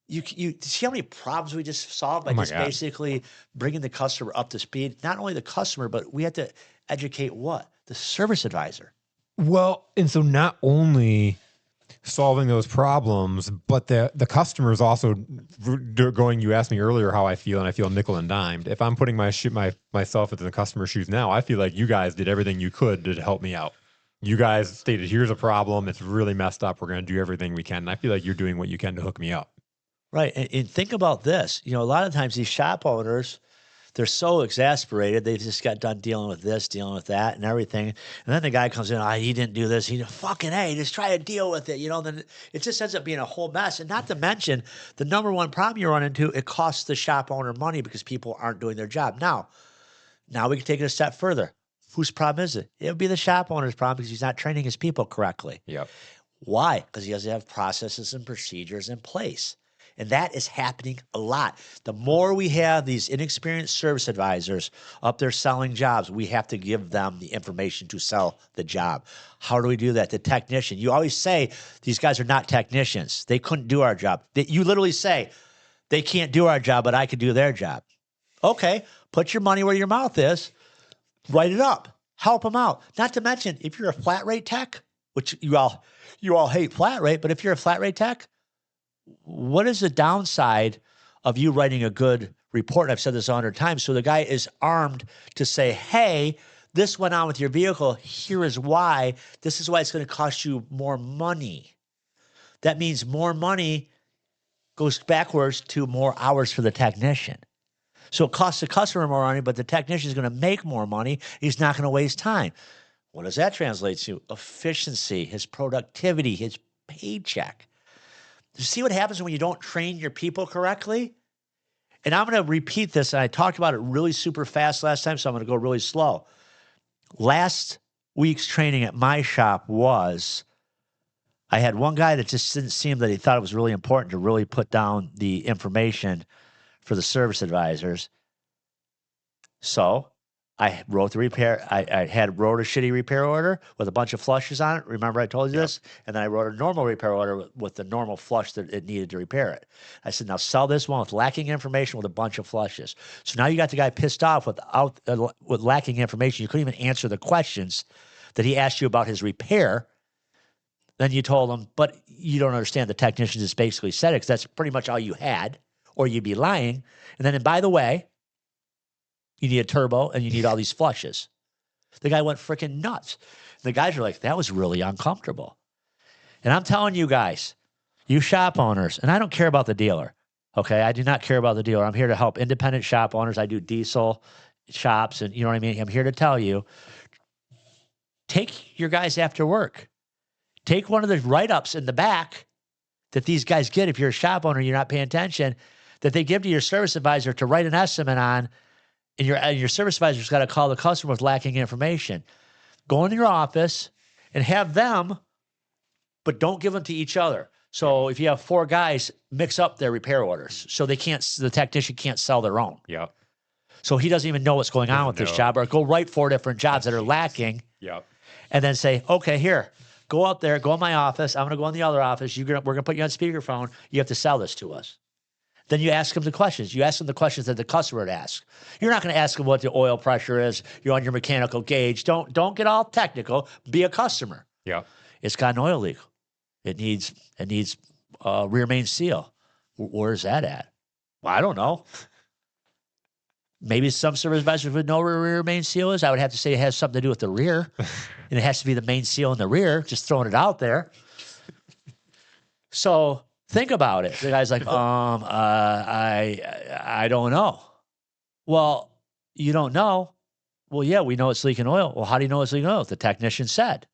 You see how many problems we just solved by basically bringing the customer up to speed? Not only the customer, but we had to educate the service advisor. Well, and so not only solving those problems, but the customer is also going. You asked me earlier how I feel, and I feel nickel and dimed. If I'm putting myself into the customer's shoes now, I feel like you guys did everything you could to help me out. You guys stated, here's a problem. It's really messed up. We're going to do everything we can. And I feel like you're doing what you can to hook me up. Right. And think about this. A lot of times these shop owners, they're so exasperated. They just got done dealing with this, dealing with that, and everything. And then the guy comes in, he didn't do this. He fucking, hey, just try to deal with it. Then it just ends up being a whole mess. And not to mention, the number one problem you run into, it costs the shop owner money because people aren't doing their job. Now we can take it a step further. Whose problem is it? It would be the shop owner's problem because he's not training his people correctly. Yep. Why? Because he doesn't have processes and procedures in place. And that is happening a lot. The more we have these inexperienced service advisors up there selling jobs, we have to give them the information to sell the job. How do we do that? The technician. You always say these guys are not technicians. They couldn't do our job. You literally say they can't do our job, but I could do their job. Okay, put your money where your mouth is. Write it up. Help them out. Not to mention, if you're a flat rate tech, which you all hate flat rate, but if you're a flat rate tech, what is the downside of you writing a good report? And I've said this 100 times. So the guy is armed to say, hey, this went on with your vehicle. Here is why. This is why it's going to cost you more money. That means more money goes backwards to more hours for the technician. So it costs the customer more money, but the technician is going to make more money. He's not going to waste time. What does that translate to? Efficiency, his productivity, his paycheck. You see what happens when you don't train your people correctly? And I'm going to repeat this, and I talked about it really super fast last time, so I'm going to go really slow. Last week's training at my shop was, I had one guy that just didn't seem that he thought it was really important to really put down the information for the service advisors. So I wrote the repair. I wrote a shitty repair order with a bunch of flushes on it. Remember I told you this? And then I wrote a normal repair order with the normal flush that it needed to repair it. I said, now sell this one with lacking information with a bunch of flushes. So now you got the guy pissed off with lacking information. You couldn't even answer the questions that he asked you about his repair. Then you told him, but you don't understand. The technician just basically said it because that's pretty much all you had, or you'd be lying. And then, and by the way, you need a turbo and you need all these flushes. The guy went freaking nuts. The guys are like, that was really uncomfortable. And I'm telling you guys, you shop owners, and I don't care about the dealer. Okay. I do not care about the dealer. I'm here to help independent shop owners. I do diesel shops, and you know what I mean? I'm here to tell you, take your guys after work. Take one of the write-ups in the back that these guys get if you're a shop owner, you're not paying attention, that they give to your service advisor to write an estimate on. And your service advisor's got to call the customer with lacking information. Go into your office and have them, but don't give them to each other. So if you have 4 guys, mix up their repair orders so the technician can't sell their own. Yeah. So he doesn't even know what's going on with this job, or go write 4 different jobs that are lacking. Yeah. And then say, okay, here, go out there, go in my office. I'm going to go in the other office. We're going to put you on speakerphone. You have to sell this to us. Then you ask them the questions. You ask them the questions that the customer would ask. You're not going to ask them what the oil pressure is. You're on your mechanical gauge. Don't get all technical. Be a customer. Yeah. It's got an oil leak. It needs rear main seal. Where's that at? Well, I don't know. Maybe some service advisors would know where a rear main seal is. I would have to say it has something to do with the rear, and it has to be the main seal in the rear. Just throwing it out there. So think about it. The guy's like, I don't know. Well, you don't know? Well, yeah, we know it's leaking oil. Well, how do you know it's leaking oil? The technician said.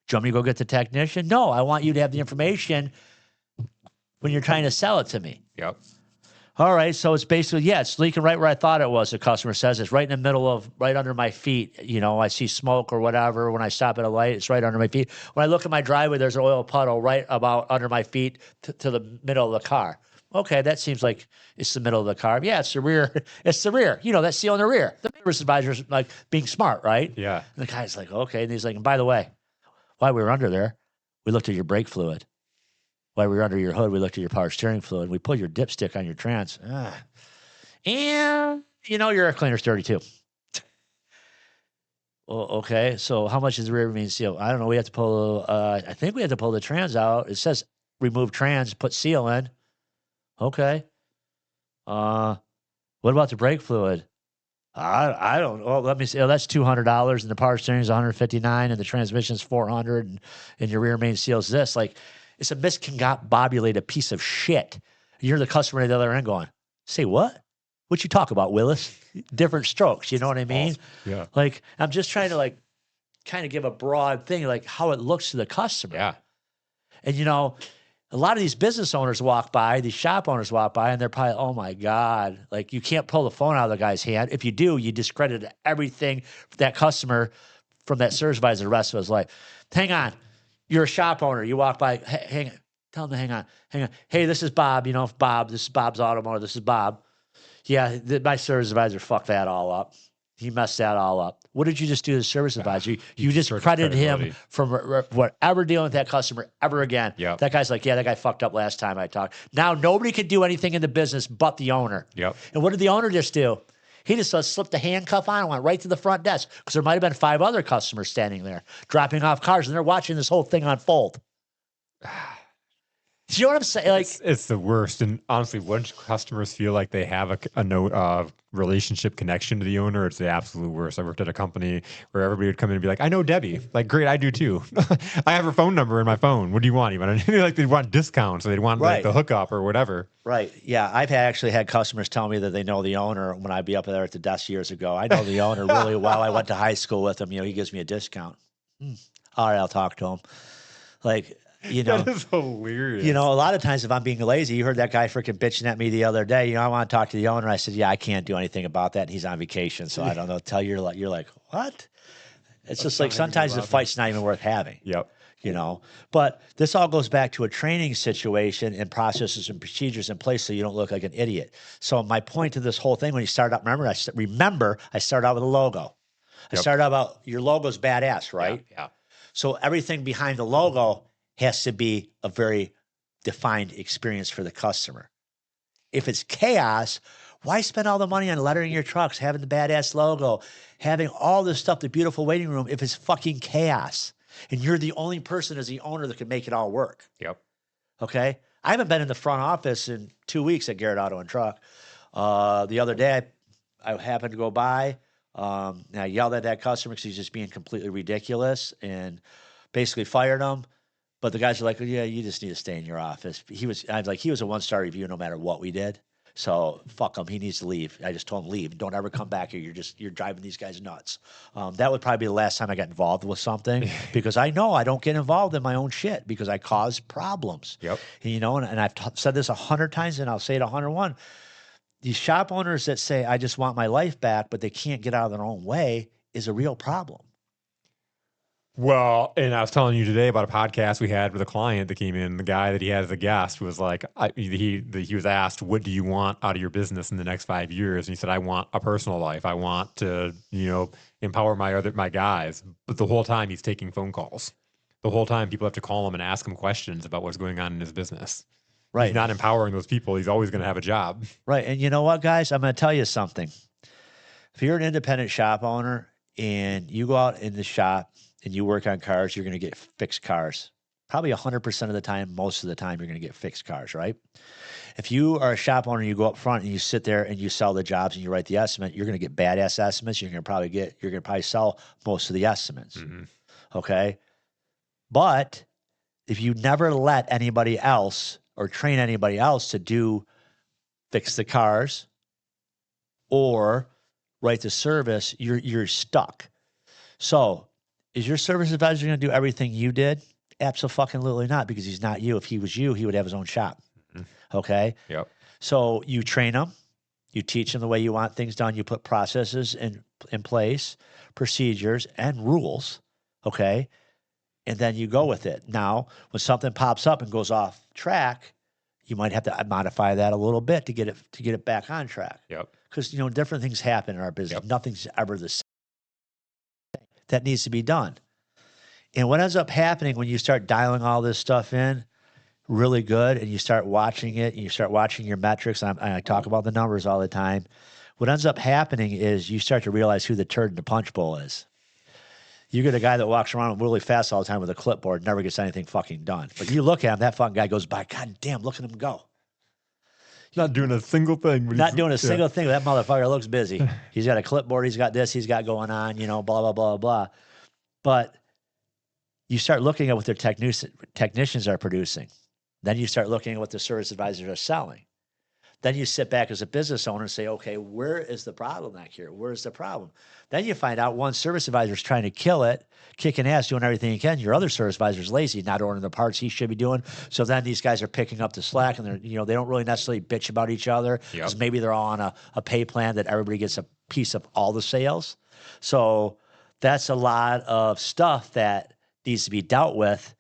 Do you want me to go get the technician? No, I want you to have the information when you're trying to sell it to me. Yep. All right, so it's basically, it's leaking right where I thought it was, the customer says. It's right in the middle of, right under my feet. I see smoke or whatever. When I stop at a light, it's right under my feet. When I look at my driveway, there's an oil puddle right about under my feet to the middle of the car. Okay, that seems like it's the middle of the car. Yeah, it's the rear. It's the rear. That seal in the rear. The service advisor's like being smart, right? Yeah. And the guy's like, okay. And he's like, and by the way, while we were under there, we looked at your brake fluid. While we were under your hood, we looked at your power steering fluid. We pulled your dipstick on your trans. And, your air cleaner's dirty too. Well, okay, so how much is the rear main seal? I don't know. We have to pull, I think we have to pull the trans out. It says remove trans, put seal in. Okay. What about the brake fluid? I don't know. Let me see. Oh, that's $200, and the power steering is $159, and the transmission's $400, and your rear main seal is this. Like, it's a miscombobulated piece of shit. You're the customer at the other end going, say what? What you talk about, Willis? Different strokes. You know what I mean? Awesome. Yeah. Like, I'm just trying to like kind of give a broad thing, like how it looks to the customer. Yeah. And you know, a lot of these business owners walk by, these shop owners walk by, and they're probably, oh my God, like you can't pull the phone out of the guy's hand. If you do, you discredit everything for that customer from that service advisor the rest of his life. Hang on. You're a shop owner. You walk by, hang on. Tell him to hang on. Hey, this is Bob. You know, Bob, this is Bob's Automotive. This is Bob. Yeah, my service advisor fucked that all up. He messed that all up. What did you just do to the service advisor? You discredited him from whatever dealing with that customer ever again. Yep. That guy's like, yeah, that guy fucked up last time I talked. Now nobody could do anything in the business but the owner. Yep. And what did the owner just do? He just slipped the handcuff on and went right to the front desk because there might have been 5 other customers standing there dropping off cars, and they're watching this whole thing unfold. Do you know what I'm saying? Like, it's the worst. And honestly, once customers feel like they have a relationship connection to the owner, it's the absolute worst. I worked at a company where everybody would come in and be like, I know Debbie. Like, great, I do too. I have her phone number in my phone. What do you want? Like, they'd want discounts, or they'd want like the hookup or whatever. Right. Yeah. I've actually had customers tell me that they know the owner when I'd be up there at the desk years ago. I know the owner really well. I went to high school with him. You know, he gives me a discount. All right, I'll talk to him. Like, you know, that is hilarious. You know, a lot of times if I'm being lazy, you heard that guy freaking bitching at me the other day. You know, I want to talk to the owner. I said, yeah, I can't do anything about that. And he's on vacation, so I don't know. You're like, what? It's just like sometimes the fight's not even worth having. Yep. You know, but this all goes back to a training situation and processes and procedures in place so you don't look like an idiot. So my point to this whole thing, when you start out, remember I started out with a logo. I started out about your logo's badass, right? Yeah. So everything behind the logo has to be a very defined experience for the customer. If it's chaos, why spend all the money on lettering your trucks, having the badass logo, having all this stuff, the beautiful waiting room, if it's fucking chaos? And you're the only person as the owner that can make it all work. Yep. Okay? I haven't been in the front office in 2 weeks at Garrett Auto and Truck. The other day, I happened to go by, and I yelled at that customer because he's just being completely ridiculous and basically fired him. But the guys are like, yeah, you just need to stay in your office. He was a 1-star review no matter what we did. So fuck him. He needs to leave. I just told him, leave. Don't ever come back here. You're driving these guys nuts. That would probably be the last time I got involved with something because I know I don't get involved in my own shit because I cause problems. Yep. And, you know, and I've said this 100 times and I'll say it 101. These shop owners that say, I just want my life back, but they can't get out of their own way is a real problem. Well, and I was telling you today about a podcast we had with a client that came in. The guy that he had as a guest was like, he was asked, what do you want out of your business in the next 5 years? And he said, I want a personal life. I want to, empower my guys. But the whole time he's taking phone calls. The whole time people have to call him and ask him questions about what's going on in his business. Right. He's not empowering those people. He's always going to have a job. Right. And you know what, guys? I'm going to tell you something. If you're an independent shop owner and you go out in the shop and you work on cars, you're going to get fixed cars. Probably 100% of the time, most of the time, you're going to get fixed cars, right? If you are a shop owner, you go up front and you sit there and you sell the jobs and you write the estimate, you're going to get badass estimates. You're going to probably sell most of the estimates. Mm-hmm. Okay. But if you never let anybody else or train anybody else to fix the cars or write the service, you're stuck. So, is your service advisor going to do everything you did? Absolutely not, because he's not you. If he was you, he would have his own shop. Mm-hmm. Okay? Yep. So you train him. You teach him the way you want things done. You put processes in place, procedures, and rules. Okay? And then you go with it. Now, when something pops up and goes off track, you might have to modify that a little bit to get it back on track. Yep. Because, different things happen in our business. Yep. Nothing's ever the same. That needs to be done. And what ends up happening when you start dialing all this stuff in really good and you start watching it and you start watching your metrics, and I talk about the numbers all the time, what ends up happening is you start to realize who the turd in the punch bowl is. You get a guy that walks around really fast all the time with a clipboard, never gets anything fucking done. But you look at him, that fucking guy goes by, God damn, look at him go. Not doing a single thing. Not doing a single thing. That motherfucker looks busy. He's got a clipboard. He's got this. He's got going on, blah, blah, blah, blah. But you start looking at what their technicians are producing. Then you start looking at what the service advisors are selling. Then you sit back as a business owner and say, okay, where is the bottleneck here? Where's the problem? Then you find out one service advisor is trying to kill it, kicking ass, doing everything he can. Your other service advisor is lazy, not ordering the parts he should be doing. So then these guys are picking up the slack, and they don't really necessarily bitch about each other because maybe they're all on a pay plan that everybody gets a piece of all the sales. So that's a lot of stuff that needs to be dealt with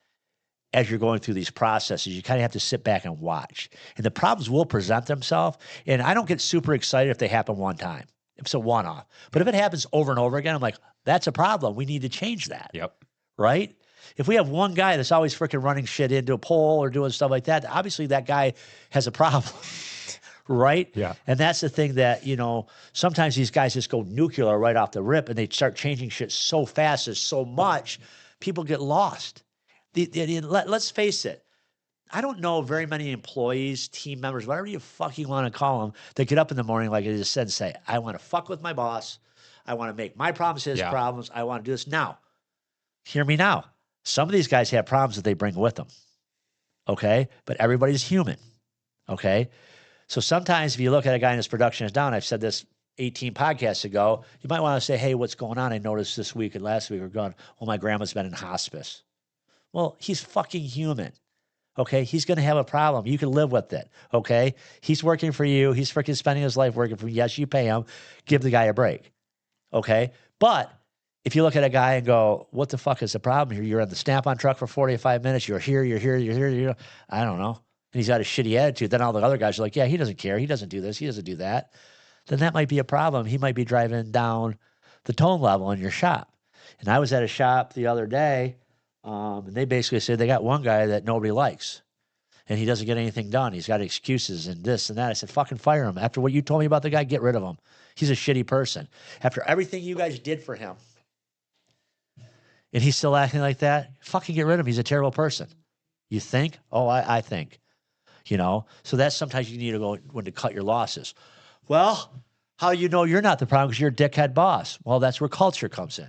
as you're going through these processes. You kind of have to sit back and watch. And the problems will present themselves. And I don't get super excited if they happen one time, if it's a one-off. But if it happens over and over again, I'm like, that's a problem. We need to change that. Yep. Right? If we have one guy that's always freaking running shit into a pole or doing stuff like that, obviously that guy has a problem. Right? Yeah. And that's the thing that, sometimes these guys just go nuclear right off the rip and they start changing shit so fast, there's so much, people get lost. Let's face it. I don't know very many employees, team members, whatever you fucking want to call them, that get up in the morning, like I just said, and say, I want to fuck with my boss. I want to make my problems his problems. I want to do this. Now, hear me now. Some of these guys have problems that they bring with them. Okay? But everybody's human. Okay? So sometimes if you look at a guy and his production is down, I've said this 18 podcasts ago, you might want to say, hey, what's going on? I noticed this week and last week we're going, well, my grandma's been in hospice. Well, he's fucking human. Okay? He's going to have a problem. You can live with it. Okay? He's working for you. He's freaking spending his life working for you. Yes, you pay him. Give the guy a break. Okay? But if you look at a guy and go, what the fuck is the problem here? You're in the Snap-on truck for 45 minutes. You're here. I don't know. And he's got a shitty attitude. Then all the other guys are like, yeah, he doesn't care. He doesn't do this. He doesn't do that. Then that might be a problem. He might be driving down the tone level in your shop. And I was at a shop the other day, and they basically said they got one guy that nobody likes, and he doesn't get anything done. He's got excuses and this and that. I said, fucking fire him. After what you told me about the guy, get rid of him. He's a shitty person. After everything you guys did for him, and he's still acting like that, fucking get rid of him. He's a terrible person. You think? Oh, I think. So that's sometimes you need to go when to cut your losses. Well, how do you know you're not the problem? Because you're a dickhead boss. Well, that's where culture comes in.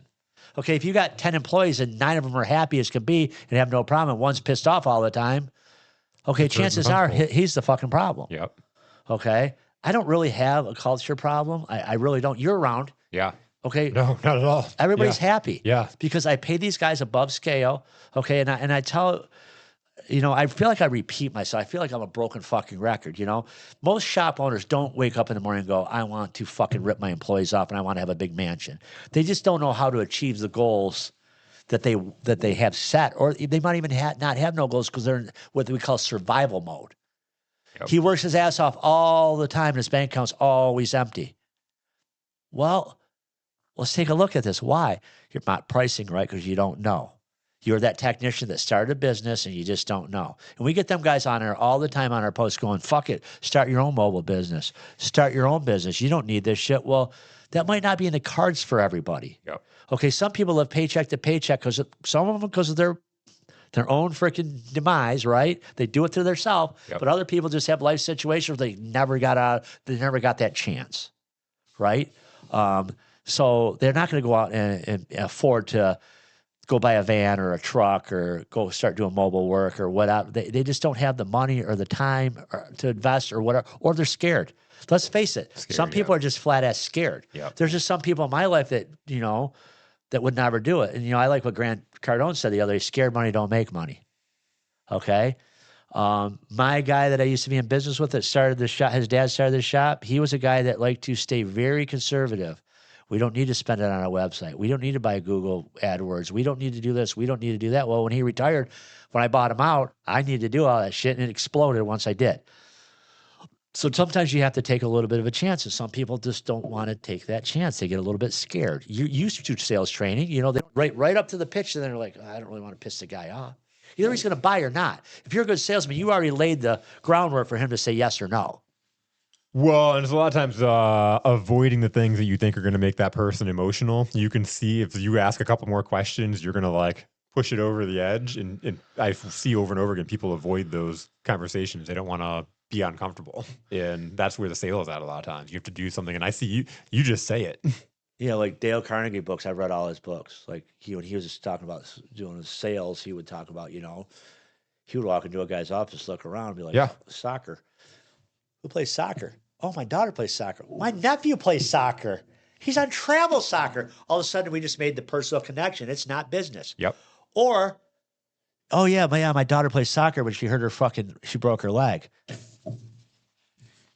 Okay, if you got 10 employees and 9 of them are happy as can be and have no problem, and one's pissed off all the time, okay, chances are he's the fucking problem. Yep. Okay? I don't really have a culture problem. I really don't. You're around. Yeah. Okay? No, not at all. Everybody's happy. Yeah. Because I pay these guys above scale. Okay, and I tell... I feel like I repeat myself. I feel like I'm a broken fucking record, Most shop owners don't wake up in the morning and go, I want to fucking rip my employees off and I want to have a big mansion. They just don't know how to achieve the goals that they have set, or they might even not have no goals because they're in what we call survival mode. Yep. He works his ass off all the time and his bank account's always empty. Well, let's take a look at this. Why? You're not pricing right because you don't know. You're that technician that started a business and you just don't know. And we get them guys on there all the time on our posts going, fuck it, start your own mobile business. Start your own business. You don't need this shit. Well, that might not be in the cards for everybody. Yep. Okay, some people live paycheck to paycheck because some of them because of their own freaking demise, right? They do it to themselves. Yep. But other people just have life situations where they never got that chance, right? So they're not going to go out and afford to go buy a van or a truck or go start doing mobile work or whatever. They just don't have the money or the time to invest or whatever, or they're scared. Let's face it. Some people are just flat ass scared. Yep. There's just some people in my life that, that would never do it. And, I like what Grant Cardone said the other day, scared money don't make money. Okay. My guy that I used to be in business with that started the shop, his dad started the shop. He was a guy that liked to stay very conservative. We don't need to spend it on our website. We don't need to buy Google AdWords. We don't need to do this. We don't need to do that. Well, when he retired, when I bought him out, I needed to do all that shit, and it exploded once I did. So sometimes you have to take a little bit of a chance, and some people just don't want to take that chance. They get a little bit scared. You used to sales training, they right up to the pitch, and then they're like, I don't really want to piss the guy off. Either he's going to buy or not. If you're a good salesman, you already laid the groundwork for him to say yes or no. Well, and it's a lot of times avoiding the things that you think are going to make that person emotional. You can see if you ask a couple more questions, you're going to push it over the edge. And I see over and over again, people avoid those conversations. They don't want to be uncomfortable. And that's where the sale is at a lot of times. You have to do something. And I see you just say it. Yeah, like Dale Carnegie books. I've read all his books. Like when he was just talking about doing his sales, he would talk about, He would walk into a guy's office, look around, and be like, Yeah. soccer. Who plays soccer? Oh, my daughter plays soccer. My nephew plays soccer. He's on travel soccer. All of a sudden, we just made the personal connection. It's not business. Yep. Or, oh, yeah, my daughter plays soccer, but she she broke her leg.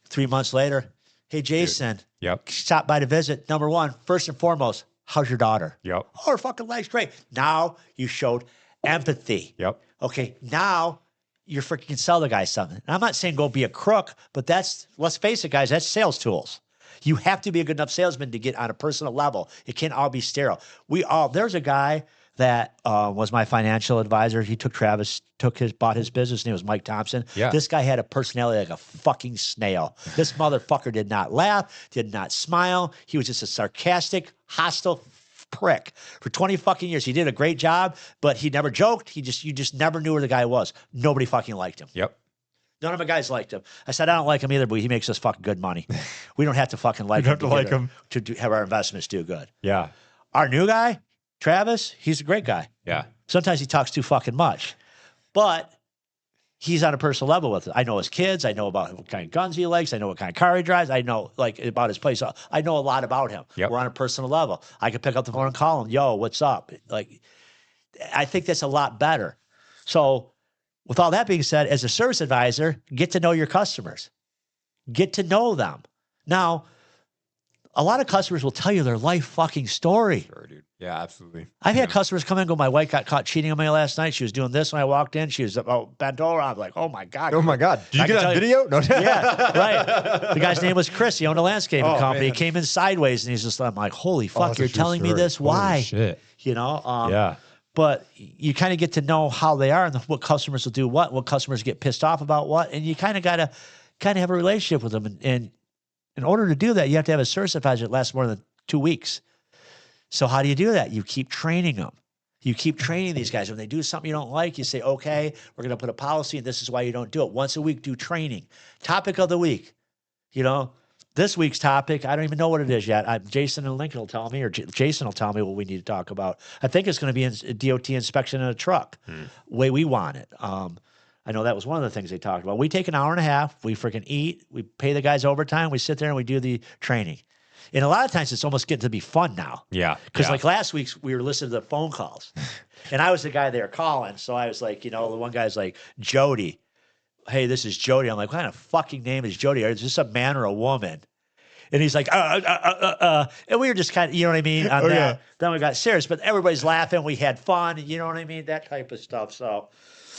3 months later, hey, Jason, Yep. stop by to visit. Number one, first and foremost, how's your daughter? Yep. Oh, her fucking leg's great. Now you showed empathy. Yep. Okay, now you're freaking sell the guy something. And I'm not saying go be a crook, but let's face it, guys, that's sales tools. You have to be a good enough salesman to get on a personal level. It can't all be sterile. There's a guy that was my financial advisor. He bought his business. His name was Mike Thompson. Yeah. This guy had a personality like a fucking snail. This motherfucker did not laugh, did not smile. He was just a sarcastic, hostile prick for 20 fucking years. He did a great job, but he never joked. You just never knew where the guy was. Nobody fucking liked him. Yep. None of my guys liked him. I said, I don't like him either, but he makes us fucking good money. We don't have to fucking like him. To have our investments do good. Yeah. Our new guy, Travis, he's a great guy. Yeah. Sometimes he talks too fucking much, but he's on a personal level with it. I know his kids. I know about what kind of guns he likes. I know what kind of car he drives. I know about his place. I know a lot about him. Yep. We're on a personal level. I could pick up the phone and call him. Yo, what's up? I think that's a lot better. So with all that being said, as a service advisor, get to know your customers. Get to know them. Now, a lot of customers will tell you their life fucking story. Sure, dude. Yeah, absolutely. I've had customers come in and go, my wife got caught cheating on me last night. She was doing this when I walked in. She was bent over. I'm like, oh my God. Oh my God. Did you get that video? No. Yeah, right. The guy's name was Chris. He owned a landscaping company. Man. He came in sideways and I'm like, holy fuck, you're telling me this? Holy Why? shit. Yeah. But you kind of get to know how they are and what customers will do what customers get pissed off about what. And you kind of got to have a relationship with them. And in order to do that, you have to have a service advisor that lasts more than 2 weeks. So how do you do that? You keep training them. You keep training these guys. When they do something you don't like, you say, okay, we're going to put a policy and this is why you don't do it. Once a week, do training. Topic of the week. This week's topic, I don't even know what it is yet. Jason and Lincoln will tell me, or Jason will tell me what we need to talk about. I think it's going to be a DOT inspection in a truck, way we want it. I know that was one of the things they talked about. We take an hour and a half. We freaking eat. We pay the guys overtime. We sit there and we do the training. And a lot of times it's almost getting to be fun now. Yeah. Because like last week, we were listening to the phone calls. And I was the guy they were calling. So I was like, the one guy's like, Jody. Hey, this is Jody. I'm like, what kind of fucking name is Jody? Is this a man or a woman? And he's like, and we were just kind of, you know what I mean? On that. Yeah. Then we got serious, but everybody's laughing. We had fun. You know what I mean? That type of stuff. So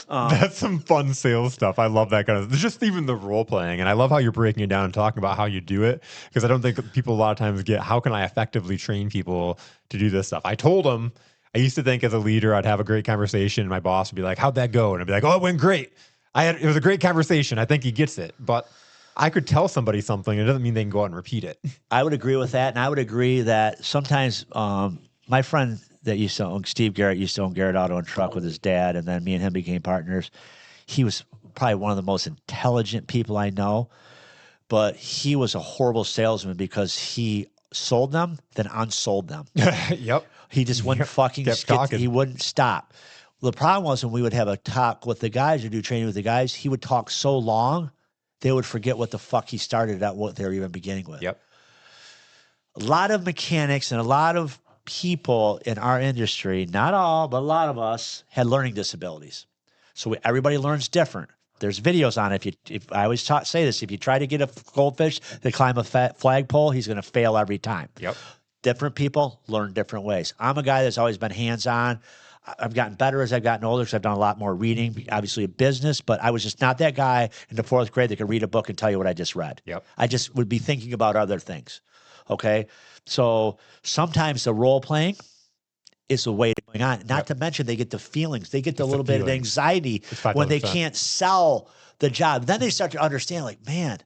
that's some fun sales stuff. I love that kind of, just even the role playing. And I love how you're breaking it down and talking about how you do it. Because I don't think people a lot of times get, how can I effectively train people to do this stuff? I told them, I used to think as a leader, I'd have a great conversation. And my boss would be like, how'd that go? And I'd be like, oh, it went great. It was a great conversation. I think he gets it. But I could tell somebody something. It doesn't mean they can go out and repeat it. I would agree with that. And I would agree that sometimes my friend that used to own, Steve Garrett, used to own Garrett Auto and Truck with his dad. And then me and him became partners. He was probably one of the most intelligent people I know. But he was a horrible salesman because he sold them, then unsold them. Yep. He just wouldn't he wouldn't stop. The problem was when we would have a talk with the guys or do training with the guys, he would talk so long, they would forget what the fuck he started at, what they were even beginning with. Yep. A lot of mechanics and a lot of people in our industry, not all, but a lot of us had learning disabilities. So everybody learns different. There's videos on it. If I always say this, if you try to get a goldfish to climb a flagpole, he's going to fail every time. Yep. Different people learn different ways. I'm a guy that's always been hands-on. I've gotten better as I've gotten older because I've done a lot more reading, obviously a business, but I was just not that guy in the 4th grade that could read a book and tell you what I just read. Yep. I just would be thinking about other things. Okay. So sometimes the role playing is the way going on. Not to mention they get the feelings. They get the little bit of anxiety when they can't sell the job. Then they start to understand like, man,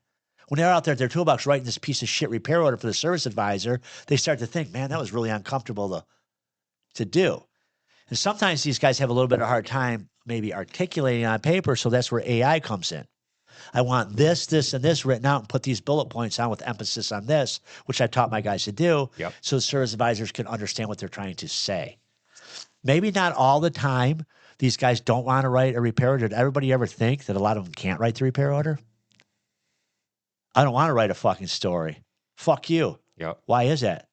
when they're out there at their toolbox writing this piece of shit repair order for the service advisor, they start to think, man, that was really uncomfortable to do. And sometimes these guys have a little bit of a hard time maybe articulating on paper, so that's where AI comes in. I want this, this, and this written out and put these bullet points on with emphasis on this, which I taught my guys to do, so the service advisors can understand what they're trying to say. Maybe not all the time these guys don't want to write a repair order? Did everybody ever think that a lot of them can't write the repair order? I don't want to write a fucking story. Fuck you. Yep. Why is that?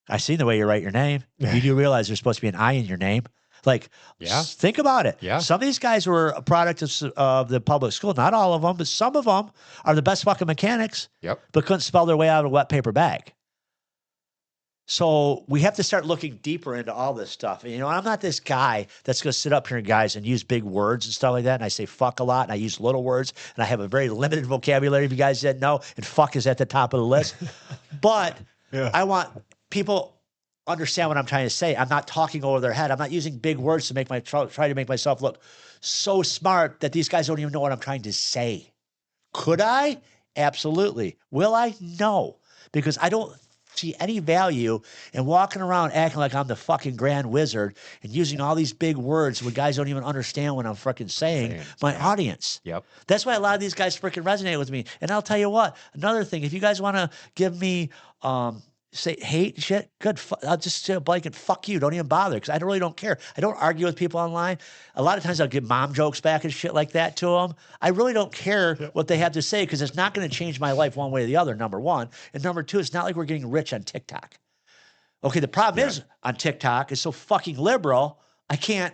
I seen the way you write your name. You do realize there's supposed to be an I in your name. Like, Yeah. think about it. Yeah. Some of these guys were a product of the public school. Not all of them, but some of them are the best fucking mechanics, Yep. but couldn't spell their way out of a wet paper bag. So we have to start looking deeper into all this stuff. And, I'm not this guy that's going to sit up here, guys, and use big words and stuff like that. And I say fuck a lot, and I use little words, and I have a very limited vocabulary, if you guys didn't know, and fuck is at the top of the list. But I want people understand what I'm trying to say. I'm not talking over their head. I'm not using big words to make try to make myself look so smart that these guys don't even know what I'm trying to say. Could I? Absolutely. Will I? No, because I don't see any value in walking around acting like I'm the fucking grand wizard and using all these big words when guys don't even understand what I'm freaking saying. My audience. Yep. That's why a lot of these guys freaking resonate with me. And I'll tell you what, another thing, if you guys want to give me say hate shit, good. I'll just say a blanket fuck you. Don't even bother, because I really don't care. I don't argue with people online. A lot of times I'll give mom jokes back and shit like that to them. I really don't care what they have to say, because it's not going to change my life one way or the other, number one. And number two, it's not like we're getting rich on TikTok. Okay, the problem is on TikTok is so fucking liberal, I can't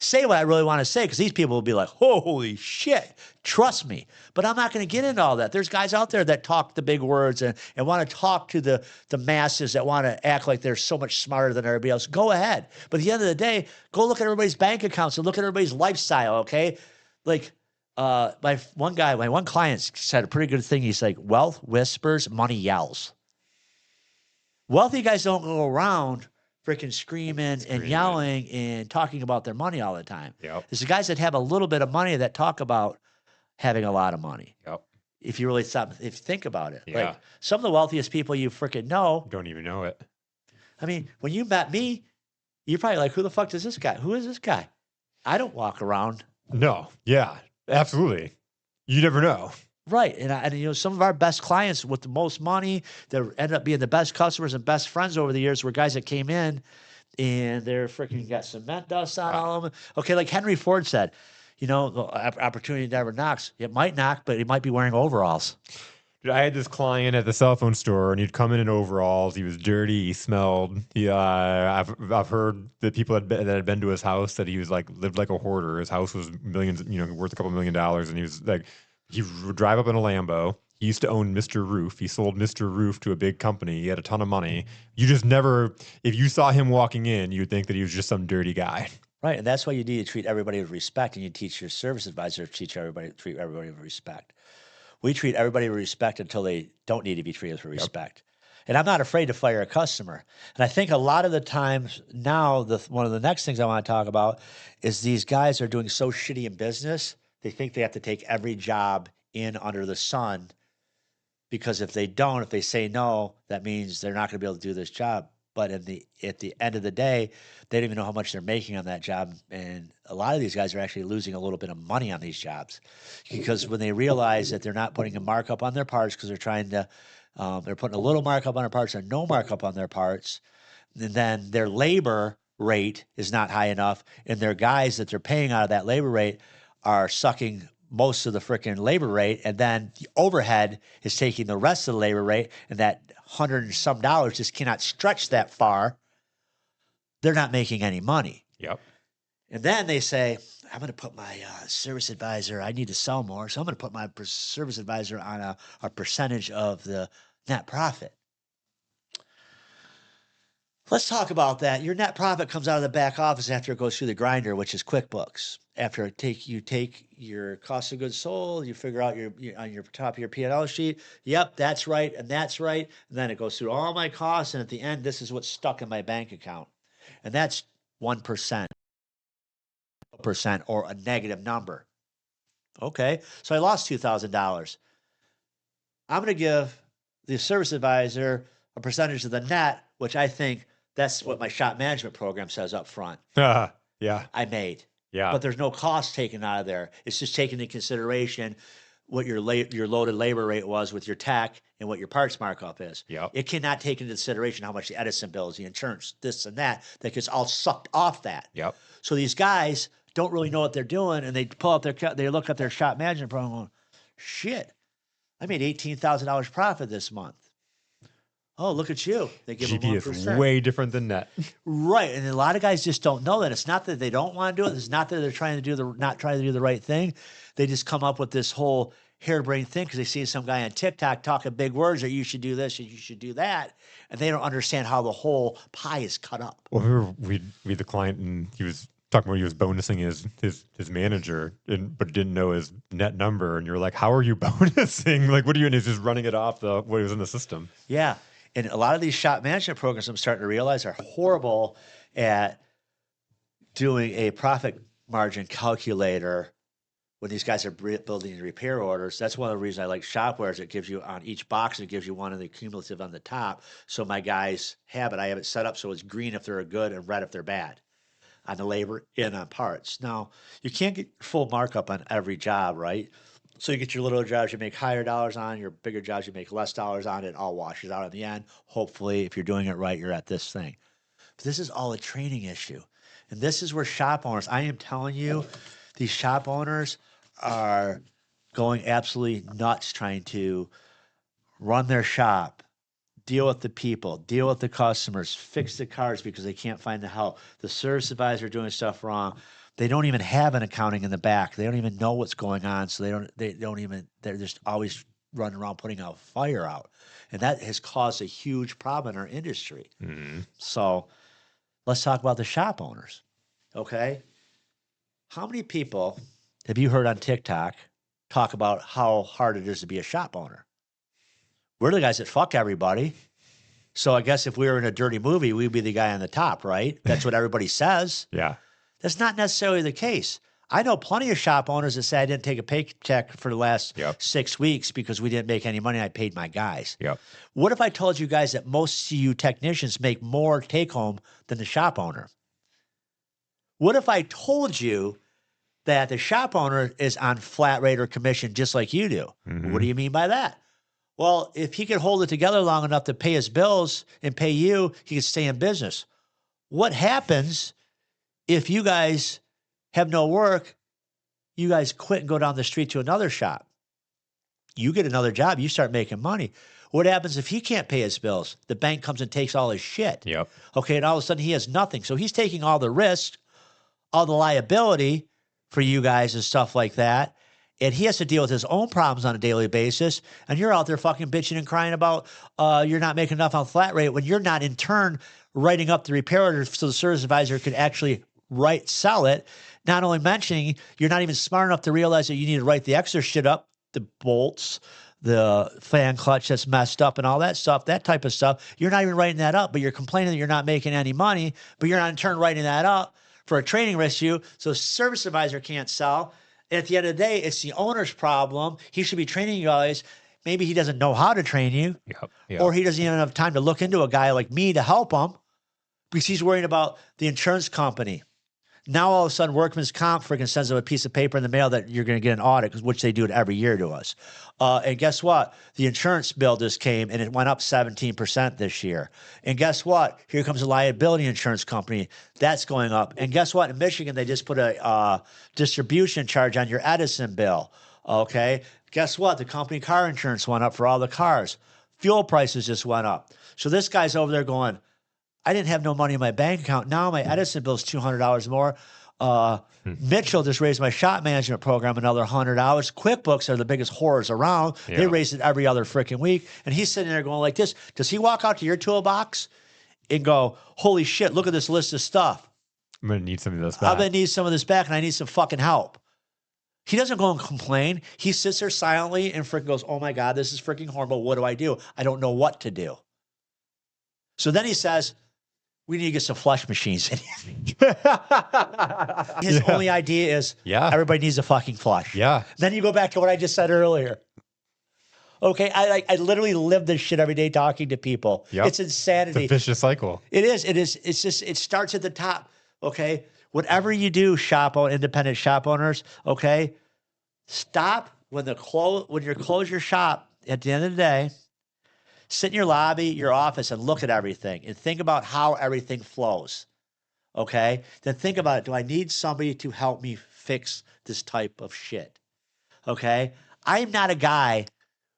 say what I really want to say, because these people will be like, holy shit, trust me. But I'm not going to get into all that. There's guys out there that talk the big words and want to talk to the masses that want to act like they're so much smarter than everybody else. Go ahead. But at the end of the day, go look at everybody's bank accounts and look at everybody's lifestyle, okay? Like my one client said a pretty good thing. He's like, wealth whispers, money yells. Wealthy guys don't go around freaking screaming and yelling and talking about their money all the time. Yep. There's the guys that have a little bit of money that talk about having a lot of money. Yep. If you really stop, if you think about it. Yeah. Like, some of the wealthiest people you freaking know. Don't even know it. I mean, when you met me, you're probably like, who the fuck is this guy? Who is this guy? I don't walk around. No. Yeah. Absolutely. You never know. Right. And some of our best clients with the most money that ended up being the best customers and best friends over the years were guys that came in and they're freaking got cement dust on all of them. Okay, like Henry Ford said, the opportunity never knocks. It might knock, but he might be wearing overalls. Dude, I had this client at the cell phone store, and he'd come in overalls. He was dirty. He smelled. I've heard that people that had been to his house that he was like lived like a hoarder. His house was millions, worth a couple $1 million, and he was like, he would drive up in a Lambo. He used to own Mr. Roof. He sold Mr. Roof to a big company. He had a ton of money. You just never, if you saw him walking in, you'd think that he was just some dirty guy. Right, and that's why you need to treat everybody with respect, and you teach your service advisor to treat everybody with respect. We treat everybody with respect until they don't need to be treated with respect. And I'm not afraid to fire a customer. And I think a lot of the times now, one of the next things I want to talk about is these guys are doing so shitty in business, they think they have to take every job in under the sun, because if they say no, that means they're not going to be able to do this job. But at the end of the day, they don't even know how much they're making on that job. And a lot of these guys are actually losing a little bit of money on these jobs, because when they realize that they're not putting a markup on their parts, because they're trying to, they're putting a little markup on their parts or no markup on their parts, and then their labor rate is not high enough, and their guys that they're paying out of that labor rate are sucking most of the freaking labor rate, and then the overhead is taking the rest of the labor rate, and that $100 and some just cannot stretch that far. They're not making any money. Yep. And then they say, I'm going to put my service advisor, I need to sell more, so I'm going to put my service advisor on a percentage of the net profit. Let's talk about that. Your net profit comes out of the back office after it goes through the grinder, which is QuickBooks. After you take your cost of goods sold, you figure out on your top of your P&L sheet, yep, that's right, and that's right. And then it goes through all my costs, and at the end, this is what's stuck in my bank account. And that's 1%, or a negative number. Okay, so I lost $2,000. I'm going to give the service advisor a percentage of the net, which I think that's what my shop management program says up front. Yeah. I made. Yeah. But there's no cost taken out of there. It's just taking into consideration what your loaded labor rate was with your tech and what your parts markup is. Yep. It cannot take into consideration how much the Edison bill is, the insurance, this and that gets all sucked off that. Yep. So these guys don't really know what they're doing, and they pull up they look at their shop management program and go, shit, I made $18,000 profit this month. Oh, look at you. They give them GP 1%. is way different than net. Right. And a lot of guys just don't know that. It's not that they don't want to do it. It's not that they're not trying to do the right thing. They just come up with this whole harebrained thing because they see some guy on TikTok talking big words that you should do this and you should do that. And they don't understand how the whole pie is cut up. Well, we had the client, and he was talking about he was bonusing his manager, but didn't know his net number. And you're like, how are you bonusing? Like, what are you? And he's just running it off what was in the system. Yeah. And a lot of these shop management programs, I'm starting to realize, are horrible at doing a profit margin calculator when these guys are building repair orders. That's one of the reasons I like Shopware. It gives you on each box, it gives you one of the cumulative on the top. So my guys have it. I have it set up so it's green if they're good and red if they're bad on the labor and on parts. Now, you can't get full markup on every job, right? So you get your little jobs you make higher dollars on, your bigger jobs you make less dollars on, it all washes out in the end. Hopefully, if you're doing it right, you're at this thing. But this is all a training issue. And this is where shop owners, I am telling you, these shop owners are going absolutely nuts trying to run their shop, deal with the people, deal with the customers, fix the cars because they can't find the help. The service advisor doing stuff wrong. They don't even have an accounting in the back. They don't even know what's going on. So they're just always running around putting out fire out. And that has caused a huge problem in our industry. Mm-hmm. So let's talk about the shop owners. Okay. How many people have you heard on TikTok talk about how hard it is to be a shop owner? We're the guys that fuck everybody. So I guess if we were in a dirty movie, we'd be the guy on the top, right? That's what everybody says. Yeah. That's not necessarily the case. I know plenty of shop owners that say I didn't take a paycheck for the last 6 weeks because we didn't make any money. I paid my guys. Yep. What if I told you guys that most CU technicians make more take home than the shop owner? What if I told you that the shop owner is on flat rate or commission just like you do? Mm-hmm. What do you mean by that? Well, if he could hold it together long enough to pay his bills and pay you, he could stay in business. What happens if you guys have no work, you guys quit and go down the street to another shop? You get another job, you start making money. What happens if he can't pay his bills? The bank comes and takes all his shit. Yep. Okay, and all of a sudden he has nothing. So he's taking all the risk, all the liability for you guys and stuff like that. And he has to deal with his own problems on a daily basis. And you're out there fucking bitching and crying about you're not making enough on flat rate when you're not in turn writing up the repair order so the service advisor could actually sell it. Not only mentioning you're not even smart enough to realize that you need to write the extra shit up, the bolts, the fan clutch that's messed up and all that stuff, that type of stuff. You're not even writing that up, but you're complaining that you're not making any money, but you're not in turn writing that up for a training issue. So service advisor can't sell. And at the end of the day, it's the owner's problem. He should be training you guys. Maybe he doesn't know how to train you, or he doesn't even have time to look into a guy like me to help him because he's worrying about the insurance company. Now, all of a sudden, Workman's Comp freaking sends them a piece of paper in the mail that you're going to get an audit, which they do it every year to us. And guess what? The insurance bill just came, and it went up 17% this year. And guess what? Here comes a liability insurance company. That's going up. And guess what? In Michigan, they just put a distribution charge on your Edison bill. Okay? Guess what? The company car insurance went up for all the cars. Fuel prices just went up. So this guy's over there going, I didn't have no money in my bank account. Now my Edison bill is $200 more. Mitchell just raised my shop management program another $100. QuickBooks are the biggest whores around. Yeah. They raise it every other freaking week. And he's sitting there going like this. Does he walk out to your toolbox and go, holy shit, look at this list of stuff. I'm going to need some of this back. I'm going to need some of this back, and I need some fucking help. He doesn't go and complain. He sits there silently and freaking goes, oh my God, this is freaking horrible. What do I do? I don't know what to do. So then he says, we need to get some flush machines in here. His only idea is everybody needs a fucking flush. Yeah. Then you go back to what I just said earlier. Okay, I literally live this shit every day talking to people. Yep. It's insanity. It's a vicious cycle. It is. It's just, it starts at the top. Okay, whatever you do, independent shop owners. Okay, stop when you close your shop at the end of the day. Sit in your lobby, your office, and look at everything and think about how everything flows. okay, then think about it. Do I need somebody to help me fix this type of shit? Okay. I'm not a guy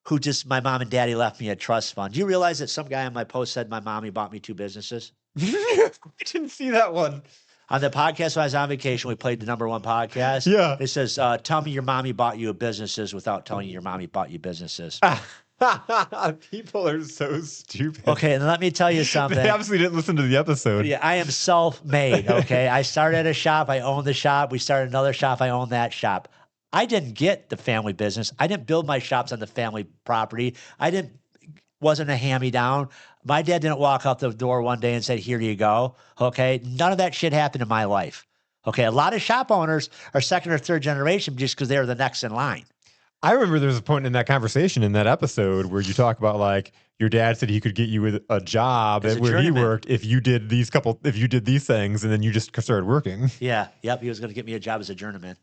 who just my mom and daddy left me a trust fund. Do you realize that some guy on my post said my mommy bought me 2 businesses? I didn't see that one. On the podcast when I was on vacation, we played the #1 podcast. Yeah. It says, tell me your mommy bought you businesses without telling you your mommy bought you businesses. People are so stupid. Okay, and let me tell you something. They obviously didn't listen to the episode. Yeah, I am self-made, okay? I started a shop. I own the shop. We started another shop. I own that shop. I didn't get the family business. I didn't build my shops on the family property. Wasn't a hand-me-down. My dad didn't walk out the door one day and say, here you go, okay? None of that shit happened in my life, okay? A lot of shop owners are second or third generation just because they're the next in line. I remember there was a point in that conversation in that episode where you talk about like your dad said he could get you with a job As a where he journeyman. worked if you did these things and then you just started working. Yeah, yep, he was going to get me a job as a journeyman,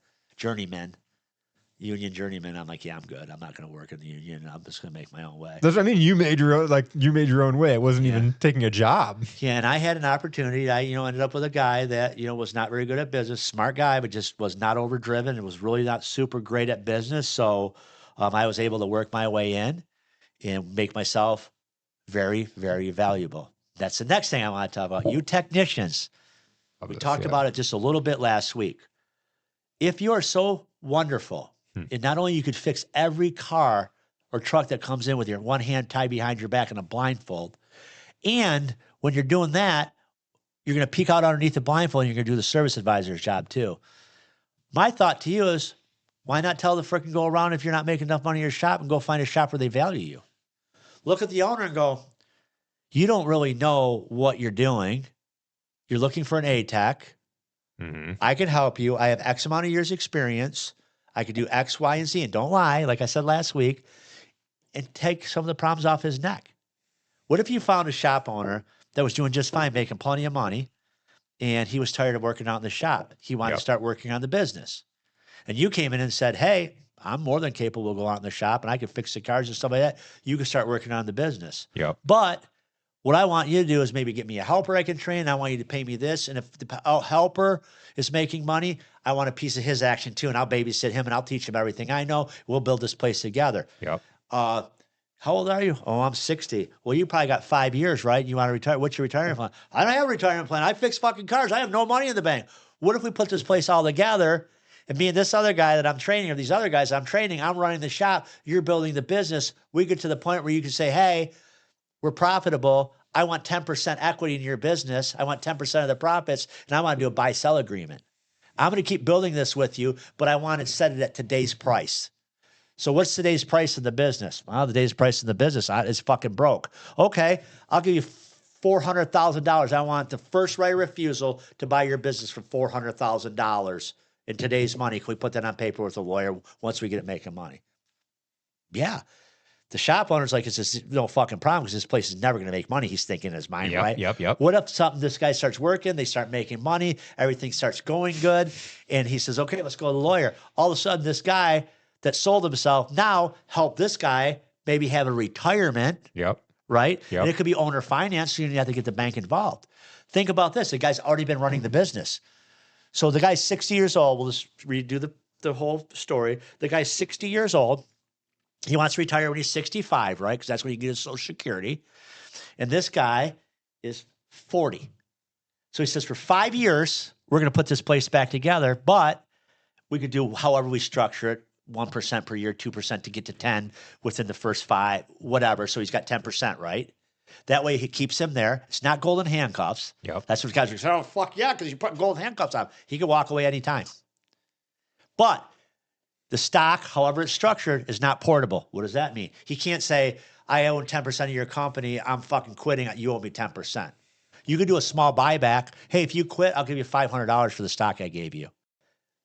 union journeyman. I'm like, yeah, I'm good. I'm not going to work in the union. I'm just going to make my own way. That's what I mean. You made your own way. It wasn't even taking a job. Yeah, and I had an opportunity. I, ended up with a guy that, was not very good at business, smart guy, but just was not overdriven and was really not super great at business. So I was able to work my way in and make myself very, very valuable. That's the next thing I want to talk about. You technicians, we talked about it just a little bit last week. If you are so wonderful, and not only you could fix every car or truck that comes in with your one hand tied behind your back and a blindfold, and when you're doing that, you're going to peek out underneath the blindfold and you're going to do the service advisor's job too. My thought to you is, why not tell the frickin' go around if you're not making enough money in your shop and go find a shop where they value you? Look at the owner and go, you don't really know what you're doing. You're looking for an A-Tech. I can help you. I have X amount of years experience. I could do X, Y, and Z. And don't lie, like I said last week, and take some of the problems off his neck. What if you found a shop owner that was doing just fine, making plenty of money, and he was tired of working out in the shop? He wanted to start working on the business. And you came in and said, hey, I'm more than capable of going out in the shop, and I can fix the cars and stuff like that. You can start working on the business. Yep. But what I want you to do is maybe get me a helper I can train. I want you to pay me this. And if the helper is making money, I want a piece of his action too. And I'll babysit him and I'll teach him everything I know. We'll build this place together. Yep. How old are you? Oh, I'm 60. Well, you probably got 5 years, right? You want to retire? What's your retirement plan? I don't have a retirement plan. I fix fucking cars. I have no money in the bank. What if we put this place all together? And me and this other guy that I'm training, or these other guys I'm training, I'm running the shop. You're building the business. We get to the point where you can say, hey, we're profitable. I want 10% equity in your business. I want 10% of the profits, and I want to do a buy-sell agreement. I'm going to keep building this with you, but I want to set it at today's price. So what's today's price in the business? Well, today's price in the business is fucking broke. Okay, I'll give you $400,000. I want the first right of refusal to buy your business for $400,000 in today's money. Can we put that on paper with a lawyer once we get it making money? Yeah. The shop owner's like, it's just no fucking problem because this place is never going to make money. He's thinking in his mind, right? Yep. What if this guy starts working, they start making money, everything starts going good, and he says, okay, let's go to the lawyer. All of a sudden, this guy that sold himself now help this guy maybe have a retirement, right? Yep. And it could be owner finance, so you have to get the bank involved. Think about this. The guy's already been running the business. So the guy's 60 years old. We'll just redo the whole story. The guy's 60 years old. He wants to retire when he's 65, right? Because that's when he gets his Social Security. And this guy is 40. So he says, for 5 years, we're going to put this place back together, but we could do however we structure it, 1% per year, 2% to get to 10 within the first 5, whatever. So he's got 10%, right? That way he keeps him there. It's not golden handcuffs. Yep. That's what guys are saying, oh, fuck yeah, because you put golden handcuffs on. He can walk away anytime. But the stock, however it's structured, is not portable. What does that mean? He can't say, I own 10% of your company. I'm fucking quitting. You owe me 10%. You could do a small buyback. Hey, if you quit, I'll give you $500 for the stock I gave you.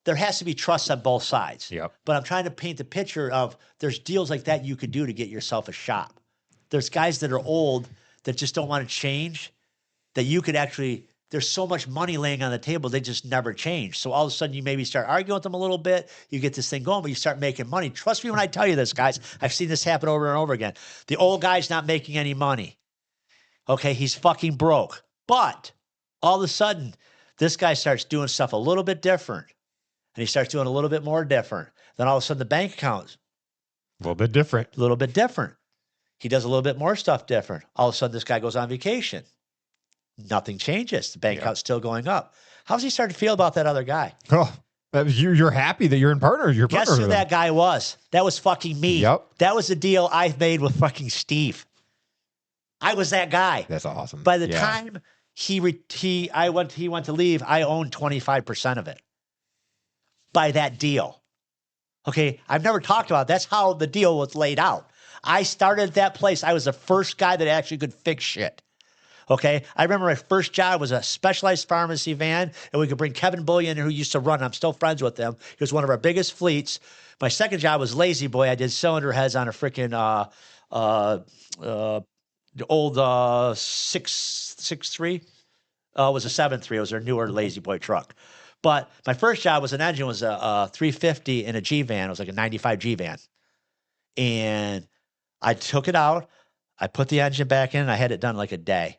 There has to be trust on both sides. Yep. But I'm trying to paint the picture of there's deals like that you could do to get yourself a shop. There's guys that are old that just don't want to change, that you could actually, there's so much money laying on the table, they just never change. So all of a sudden you maybe start arguing with them a little bit, you get this thing going, but you start making money. Trust me when I tell you this, guys. I've seen this happen over and over again. The old guy's not making any money. Okay, he's fucking broke. But all of a sudden, This guy starts doing stuff a little bit different, and he starts doing a little bit more different. Then all of a sudden, the bank account's A little bit different. a little bit different. He does a little bit more stuff different. All of a sudden, this guy goes on vacation. Nothing changes. The bank account's still going up. How's he start to feel about that other guy? Oh, you're happy that you're in partner. You're Guess partner who with that guy was? That was fucking me. Yep. That was the deal I made with fucking Steve. I was that guy. That's awesome. By the time he went to leave, I owned 25% of it. By that deal. Okay, I've never talked about it. That's how the deal was laid out. I started at that place. I was the first guy that actually could fix shit. Okay, I remember my first job was a specialized pharmacy van, and we could bring Kevin Bullion, who used to run. I'm still friends with him. He was one of our biggest fleets. My second job was Lazy Boy. I did cylinder heads on a freaking old 6.3. It was a 7.3. It was their newer Lazy Boy truck. But my first job was an engine was a 350 in a G van. It was like a 95 G van, and I took it out. I put the engine back in, and I had it done like a day.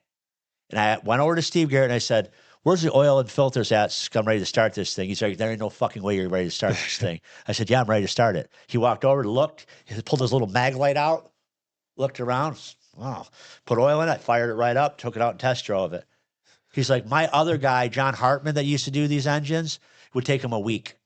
And I went over to Steve Garrett and I said, "Where's the oil and filters at? I'm ready to start this thing." He's like, "There ain't no fucking way you're ready to start this thing." I said, "Yeah, I'm ready to start it." He walked over, looked, he pulled his little mag light out, looked around. Wow. Put oil in it, fired it right up, took it out and test drove it. He's like, "My other guy, John Hartman, that used to do these engines, would take him a week."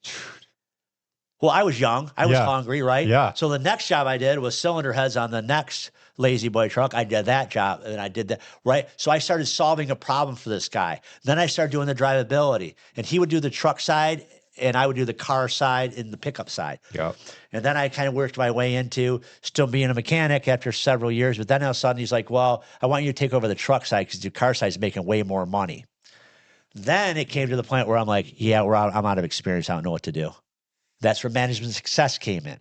Well, I was young. I was hungry, right? Yeah. So the next job I did was cylinder heads on the next Lazy Boy truck. I did that job, and I did that, right? So I started solving a problem for this guy. Then I started doing the drivability, and he would do the truck side, and I would do the car side and the pickup side. Yep. And then I kind of worked my way into still being a mechanic after several years. But then all of a sudden he's like, "Well, I want you to take over the truck side because your car side is making way more money." Then it came to the point where I'm like, "Yeah, I'm out of experience. I don't know what to do." That's where management success came in.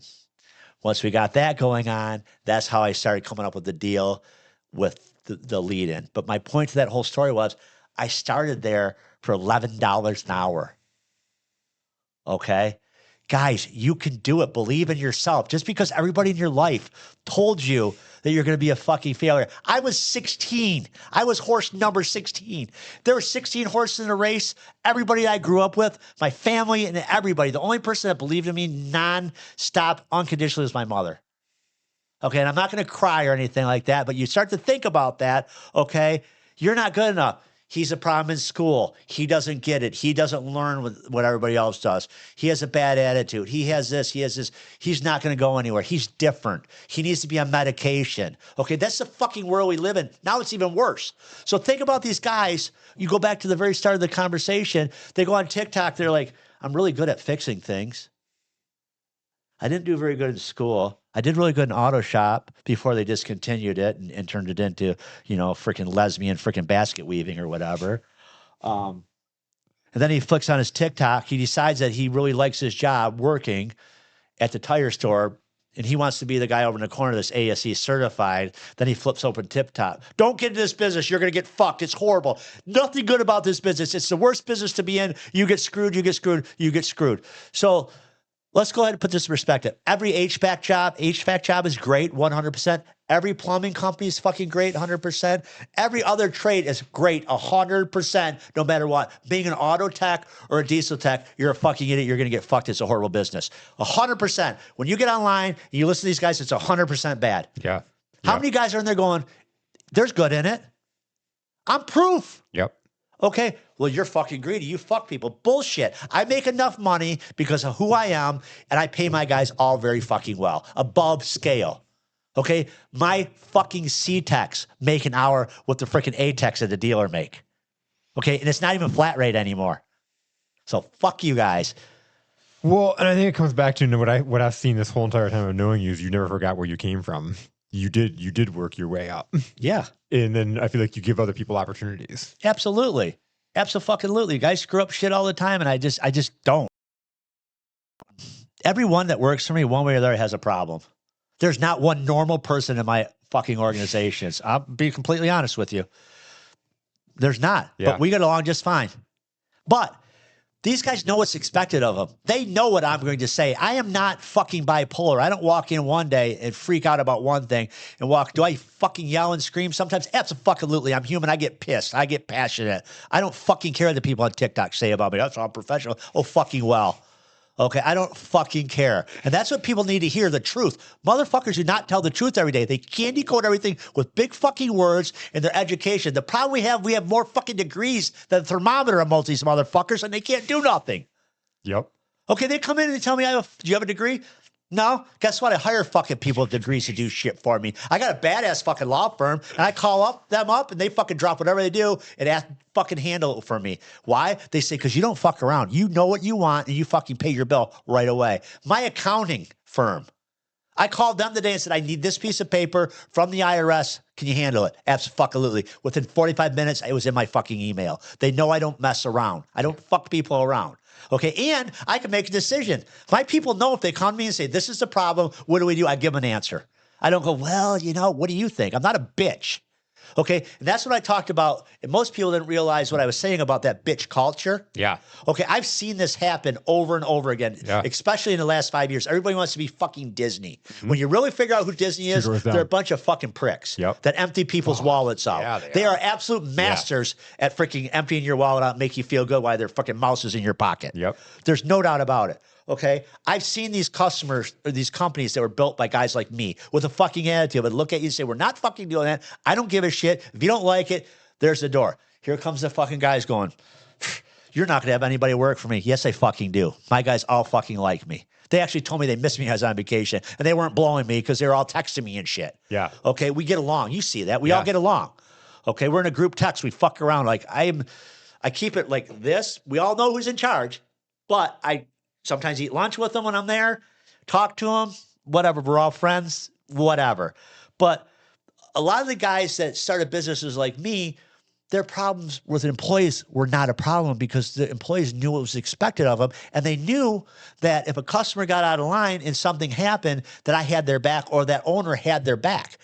Once we got that going on, that's how I started coming up with the deal with the lead in. But my point to that whole story was I started there for $11 an hour. Okay? Guys, you can do it. Believe in yourself. Just because everybody in your life told you that you're going to be a fucking failure. I was 16. I was horse number 16. There were 16 horses in a race. Everybody I grew up with, my family and everybody, the only person that believed in me non-stop unconditionally was my mother. Okay, and I'm not going to cry or anything like that, but you start to think about that, okay? You're not good enough. He's a problem in school. He doesn't get it. He doesn't learn what everybody else does. He has a bad attitude. He has this. He has this. He's not going to go anywhere. He's different. He needs to be on medication. Okay, that's the fucking world we live in. Now it's even worse. So think about these guys. You go back to the very start of the conversation. They go on TikTok. They're like, "I'm really good at fixing things. I didn't do very good in school. I did really good in auto shop before they discontinued it and turned it into, freaking lesbian freaking basket weaving or whatever." And then he flicks on his TikTok. He decides that he really likes his job working at the tire store, and he wants to be the guy over in the corner that's ASE certified. Then he flips open TikTok. "Don't get into this business. You're going to get fucked. It's horrible. Nothing good about this business. It's the worst business to be in. You get screwed. You get screwed. You get screwed." So let's go ahead and put this in perspective. Every HVAC job is great, 100%. Every plumbing company is fucking great, 100%. Every other trade is great, 100%, no matter what. Being an auto tech or a diesel tech, you're a fucking idiot. You're going to get fucked. It's a horrible business. 100%. When you get online and you listen to these guys, it's 100% bad. Yeah. How many guys are in there going, "There's good in it"? I'm proof. Yep. Okay, well, you're fucking greedy. You fuck people. Bullshit. I make enough money because of who I am, and I pay my guys all very fucking well, above scale. Okay, my fucking C-techs make an hour what the freaking A-techs at the dealer make. Okay, and it's not even flat rate anymore. So fuck you guys. Well, and I think it comes back to what I've seen this whole entire time of knowing you is you never forgot where you came from. You did work your way up. Yeah. And then I feel like you give other people opportunities. Absolutely. Absolutely. Guys screw up shit all the time, and I just don't. Everyone that works for me, one way or the other, has a problem. There's not one normal person in my fucking organizations. I'll be completely honest with you. There's not. Yeah. But we get along just fine. But These guys know what's expected of them. They know what I'm going to say. I am not fucking bipolar. I don't walk in one day and freak out about one thing and walk. Do I fucking yell and scream sometimes? Absolutely. I'm human. I get pissed. I get passionate. I don't fucking care what the people on TikTok say about me. That's all professional. Oh, fucking well. Okay, I don't fucking care. And that's what people need to hear, the truth. Motherfuckers do not tell the truth every day. They candy coat everything with big fucking words in their education. The problem we have more fucking degrees than a thermometer on most of these motherfuckers, and they can't do nothing. Yep. Okay, they come in and they tell me, do you have a degree? No. Guess what? I hire fucking people with degrees to do shit for me. I got a badass fucking law firm, and I call them up, and they fucking drop whatever they do and fucking handle it for me. Why? They say, because you don't fuck around. You know what you want, and you fucking pay your bill right away. My accounting firm, I called them today and said, I need this piece of paper from the IRS. Can you handle it? Absolutely. Within 45 minutes, it was in my fucking email. They know I don't mess around. I don't fuck people around. Okay, and I can make a decision. My people know if they come to me and say, this is the problem, what do we do? I give them an answer. I don't go, well, what do you think? I'm not a bitch. Okay, and that's what I talked about. And most people didn't realize what I was saying about that bitch culture. Yeah. Okay, I've seen this happen over and over again, Yeah. especially in the last 5 years. Everybody wants to be fucking Disney. When you really figure out who Disney is, Figure it they're a out. bunch of fucking pricks Yep. that empty people's wallets out. yeah, they are absolute masters at freaking emptying your wallet out and make you feel good while their fucking mouse is in your pocket. Yep. There's no doubt about it. Okay, I've seen these customers or these companies that were built by guys like me with a fucking attitude, but look at you and say, we're not fucking doing that. I don't give a shit. If you don't like it, there's the door. Here comes the fucking guys going, you're not going to have anybody work for me. Yes, I fucking do. My guys all fucking like me. They actually told me they missed me when I was on vacation, and they weren't blowing me because they were all texting me and shit. Yeah. Okay, we get along. You see that. We all get along. Okay, we're in a group text. We fuck around. Like I keep it like this. We all know who's in charge, but I sometimes eat lunch with them when I'm there, talk to them, whatever. We're all friends, whatever. But a lot of the guys that started businesses like me, their problems with employees were not a problem because the employees knew what was expected of them. And they knew that if a customer got out of line and something happened, that I had their back or that owner had their back.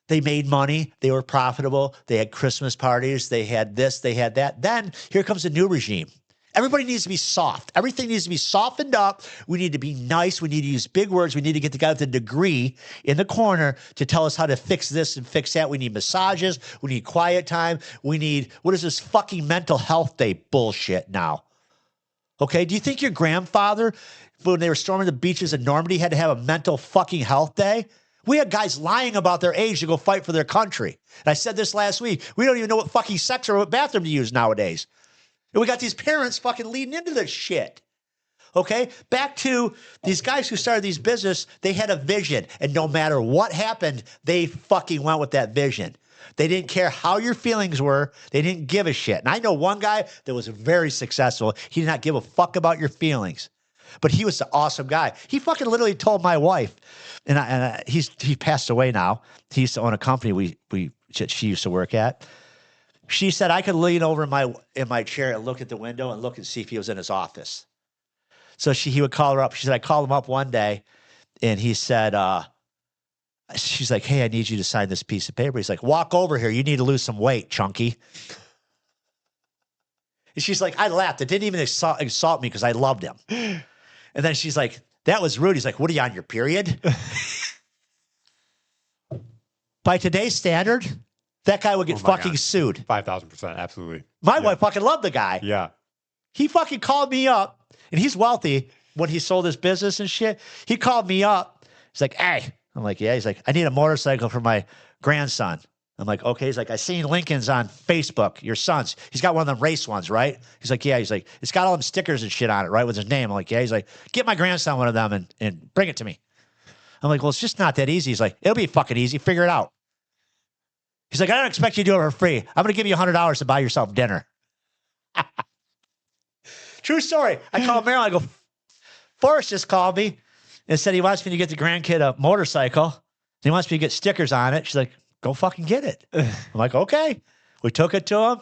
They made money. They were profitable. They had Christmas parties. They had this. They had that. Then here comes a new regime. Everybody needs to be soft. Everything needs to be softened up. We need to be nice. We need to use big words. We need to get the guy with the degree in the corner to tell us how to fix this and fix that. We need massages. We need quiet time. We need, what is this fucking mental health day bullshit now? Okay, do you think your grandfather, when they were storming the beaches in Normandy, had to have a mental fucking health day? We had guys lying about their age to go fight for their country. And I said this last week. We don't even know what fucking sex or what bathroom to use nowadays. And we got these parents fucking leading into this shit. Okay? Back to these guys who started these business, they had a vision. And no matter what happened, they fucking went with that vision. They didn't care how your feelings were. They didn't give a shit. And I know one guy that was very successful. He did not give a fuck about your feelings. But he was an awesome guy. He fucking literally told my wife, and he passed away now. He used to own a company she used to work at. She said I could lean over in my chair and look at the window and look and see if he was in his office. So he would call her up. She said I called him up one day, and he said, she's like, hey, I need you to sign this piece of paper. He's like, walk over here. You need to lose some weight, chunky. And she's like, I laughed. It didn't even insult me because I loved him. And then she's like, that was rude. He's like, what are you on your period? By today's standard, that guy would get fucking sued. 5,000%. Absolutely. My wife fucking loved the guy. Yeah. He fucking called me up, and he's wealthy when he sold his business and shit. He called me up. He's like, hey. I'm like, yeah. He's like, I need a motorcycle for my grandson. I'm like, okay. He's like, I seen Lincoln's on Facebook, your son's. He's got one of them race ones, right? He's like, yeah. He's like, it's got all them stickers and shit on it, right, with his name. I'm like, yeah. He's like, get my grandson one of them and bring it to me. I'm like, well, it's just not that easy. He's like, it'll be fucking easy. Figure it out. He's like, I don't expect you to do it for free. I'm going to give you $100 to buy yourself dinner. True story. I called Marilyn. I go, Forrest just called me and said he wants me to get the grandkid a motorcycle. He wants me to get stickers on it. She's like, go fucking get it. I'm like, okay. We took it to him.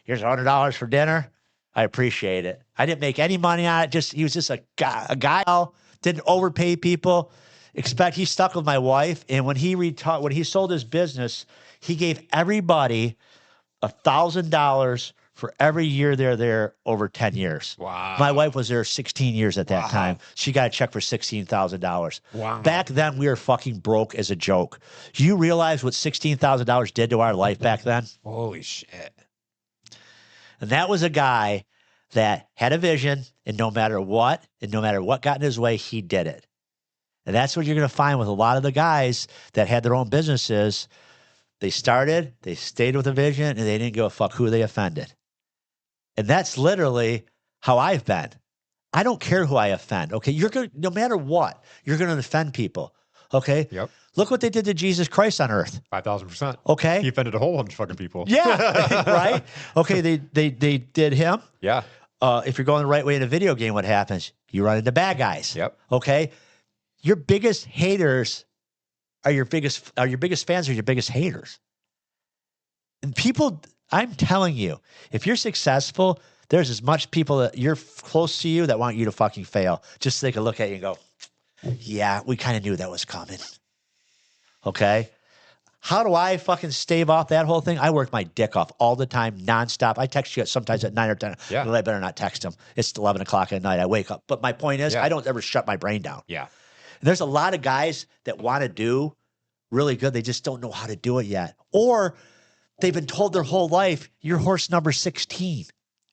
Here's $100 for dinner. I appreciate it. I didn't make any money on it. He was just a guy, didn't overpay people. He stuck with my wife. And when he sold his business, he gave everybody $1,000 for every year they're there over 10 years. Wow. My wife was there 16 years at that time. She got a check for $16,000. Wow. Back then, we were fucking broke as a joke. Do you realize what $16,000 did to our life back then? Holy shit. And that was a guy that had a vision, and no matter what got in his way, he did it. And that's what you're going to find with a lot of the guys that had their own businesses. They started, they stayed with a vision, and they didn't give a fuck who they offended. And that's literally how I've been. I don't care who I offend. Okay. No matter what, you're going to offend people. Okay. Yep. Look what they did to Jesus Christ on earth. 5,000%. Okay. He offended a whole bunch of fucking people. Yeah. Right. Okay. They did him. Yeah. If you're going the right way in a video game, what happens? You run into bad guys. Yep. Okay. Your biggest haters are your biggest fans are your biggest haters. And people, I'm telling you, if you're successful, there's as much people that you're close to you that want you to fucking fail. Just so they can look at you and go, yeah, we kind of knew that was coming. Okay. How do I fucking stave off that whole thing? I work my dick off all the time, nonstop. I text you sometimes at 9 or 10. Yeah. Well, I better not text them. It's 11 o'clock at night. I wake up. But my point is, Yeah. I don't ever shut my brain down. Yeah. And there's a lot of guys that want to do really good. They just don't know how to do it yet. Or they've been told their whole life, you're horse number 16.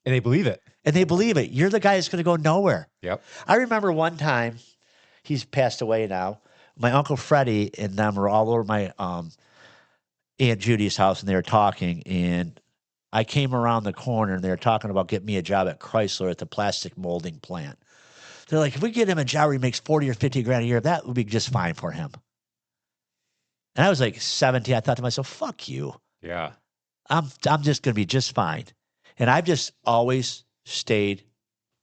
And they believe it. And they believe it. You're the guy that's going to go nowhere. Yep. I remember one time, he's passed away now. My Uncle Freddie and them were all over my Aunt Judy's house, and they were talking. And I came around the corner, and they were talking about getting me a job at Chrysler at the plastic molding plant. They're like, if we get him a job where he makes 40 or 50 grand a year, that would be just fine for him. And I was like 17. I thought to myself, fuck you. Yeah. I'm just going to be just fine. And I've just always stayed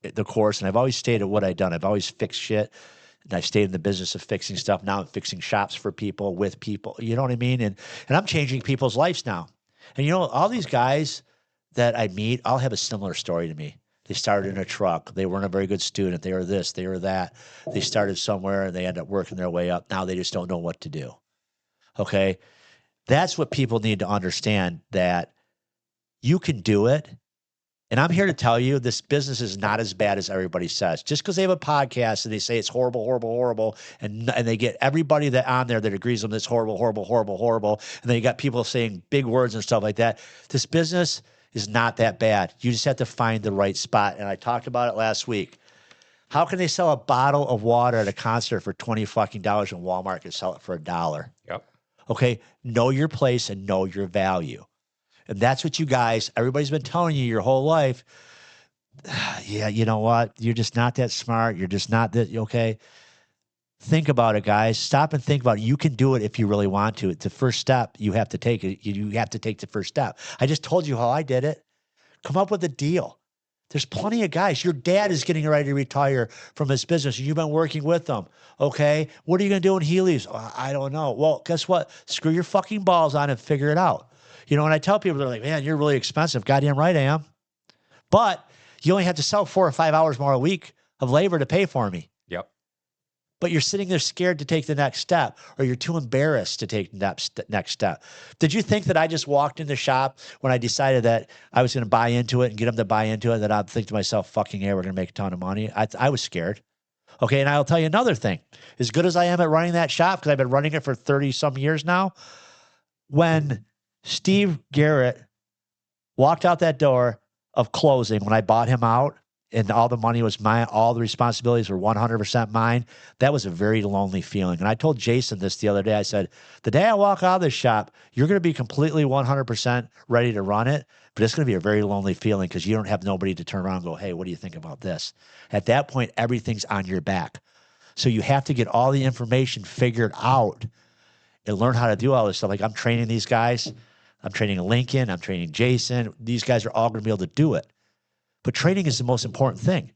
at the course, and I've always stayed at what I've done. I've always fixed shit, and I've stayed in the business of fixing stuff. Now I'm fixing shops for people, with people. You know what I mean? And I'm changing people's lives now. And you know, all these guys that I meet all have a similar story to me. They started in a truck. They weren't a very good student. They were this, they were that. They started somewhere, and they end up working their way up. Now they just don't know what to do. Okay? That's what people need to understand, that you can do it. And I'm here to tell you, this business is not as bad as everybody says. Just because they have a podcast and they say it's horrible, horrible, horrible, and they get everybody that on there that agrees with them, it's horrible, horrible, horrible, horrible, and then you got people saying big words and stuff like that. This business is not that bad. You just have to find the right spot. And I talked about it last week. How can they sell a bottle of water at a concert for $20 fucking dollars when Walmart can sell it for $1? Yep. Okay, know your place and know your value. And that's what you guys, everybody's been telling you your whole life. Yeah, you know what? You're just not that smart. You're just not that, okay? Think about it, guys. Stop and think about it. You can do it if you really want to. It's the first step you have to take. You have to take the first step. I just told you how I did it. Come up with a deal. There's plenty of guys. Your dad is getting ready to retire from his business, and you've been working with them. Okay? What are you going to do when he leaves? Oh, I don't know. Well, guess what? Screw your fucking balls on and figure it out. You know, when I tell people, they're like, man, you're really expensive. Goddamn right I am. But you only have to sell 4 or 5 hours more a week of labor to pay for me. Yep. But you're sitting there scared to take the next step, or you're too embarrassed to take that next step. Did you think that I just walked in the shop when I decided that I was going to buy into it and get them to buy into it, that I'd think to myself, fucking hey, we're going to make a ton of money? I was scared. Okay, and I'll tell you another thing. As good as I am at running that shop, because I've been running it for 30-some years now, when Steve Garrett walked out that door of closing, when I bought him out and all the money was mine, all the responsibilities were 100% mine, that was a very lonely feeling. And I told Jason this the other day. I said, the day I walk out of this shop, you're going to be completely 100% ready to run it, but it's going to be a very lonely feeling because you don't have nobody to turn around and go, hey, what do you think about this? At that point, everything's on your back. So you have to get all the information figured out and learn how to do all this stuff. Like, I'm training these guys. I'm training Lincoln. I'm training Jason. These guys are all going to be able to do it. But training is the most important thing.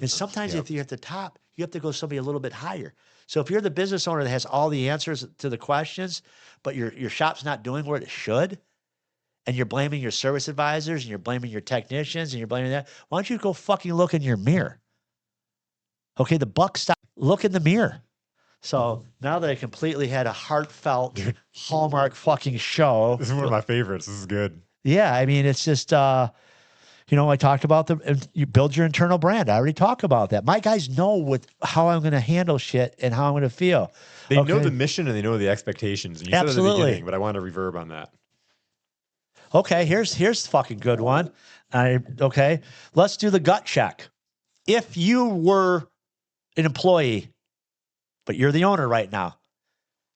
And sometimes if you're at the top, you have to go somebody a little bit higher. So if you're the business owner that has all the answers to the questions, but your shop's not doing what it should, and you're blaming your service advisors, and you're blaming your technicians, and you're blaming that, why don't you go fucking look in your mirror? Okay, the buck stops. Look in the mirror. So now that I completely had a heartfelt Hallmark fucking show. This is one of my favorites. This is good. Yeah, I mean, it's just, You know, I talked about you build your internal brand. I already talked about that. My guys know how I'm going to handle shit and how I'm going to feel. They know the mission and they know the expectations. And you said at the beginning, but I want to reverb on that. Okay, here's the fucking good one. Okay, let's do the gut check. If you were an employee, but you're the owner right now,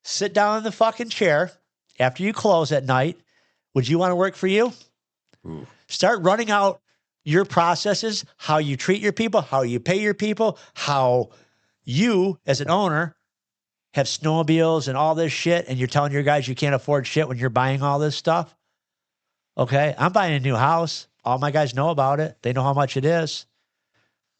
sit down in the fucking chair after you close at night. Would you want to work for you? Ooh. Start running out your processes, how you treat your people, how you pay your people, how you, as an owner, have snowmobiles and all this shit, and you're telling your guys you can't afford shit when you're buying all this stuff. Okay, I'm buying a new house. All my guys know about it. They know how much it is.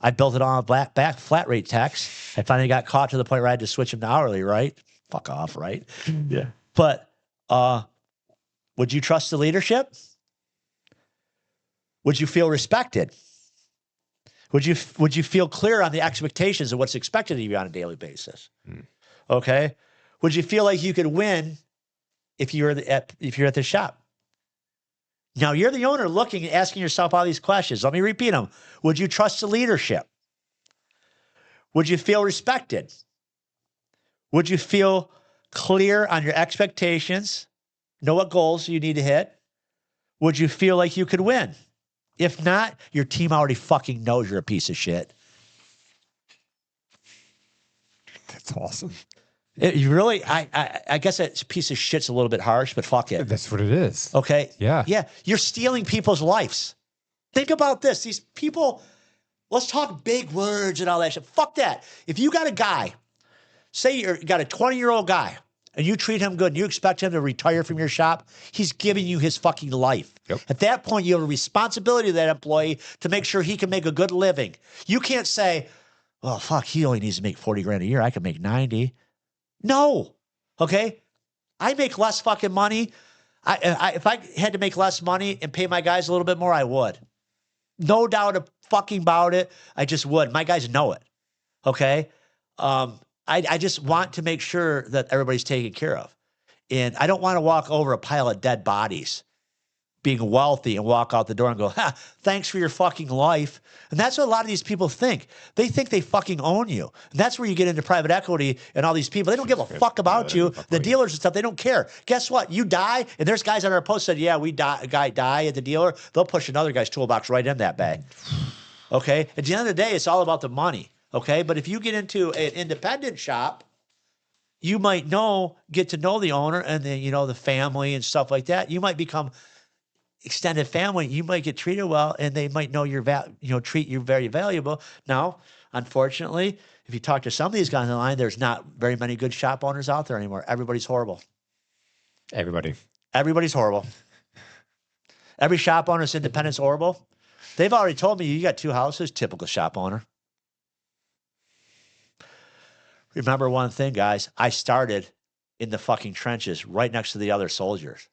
I built it on a back flat rate tax. I finally got caught to the point where I had to switch them to hourly, right? Fuck off, right? Yeah. But would you trust the leadership? Would you feel respected? Would you feel clear on the expectations of what's expected of you on a daily basis? Okay. Would you feel like you could win if you're at the shop? Now you're the owner looking and asking yourself all these questions. Let me repeat them. Would you trust the leadership? Would you feel respected? Would you feel clear on your expectations? Know what goals you need to hit? Would you feel like you could win? If not, your team already fucking knows you're a piece of shit. That's awesome. You really, I guess that piece of shit's a little bit harsh, but fuck it. That's what it is. Okay? Yeah. Yeah. You're stealing people's lives. Think about this. These people, let's talk big words and all that shit. Fuck that. If you got a guy, say you got a 20-year-old guy, and you treat him good and you expect him to retire from your shop, he's giving you his fucking life. Yep. At that point, you have a responsibility to that employee to make sure he can make a good living. You can't say, well, fuck, he only needs to make 40 grand a year. I can make 90. No. Okay? I make less fucking money. If I had to make less money and pay my guys a little bit more, I would. No doubt fucking about it. I just would. My guys know it. Okay? I just want to make sure that everybody's taken care of. And I don't want to walk over a pile of dead bodies being wealthy and walk out the door and go, ha, thanks for your fucking life. And that's what a lot of these people think. They think they fucking own you. And that's where you get into private equity and all these people. They don't give a fuck about you. The dealers and stuff, they don't care. Guess what? You die, and there's guys on our post said, yeah, a guy die at the dealer. They'll push another guy's toolbox right in that bag. Okay? At the end of the day, it's all about the money. Okay? But if you get into an independent shop, you might get to know the owner and the family and stuff like that. You might become extended family. You might get treated well, and they might know treat you very valuable. Now, unfortunately, if you talk to some of these guys on the line, there's not very many good shop owners out there anymore. Everybody's horrible. Everybody's horrible. Every shop owner's independent's horrible. They've already told me you got 2 houses, typical shop owner. Remember one thing, guys. I started in the fucking trenches right next to the other soldiers.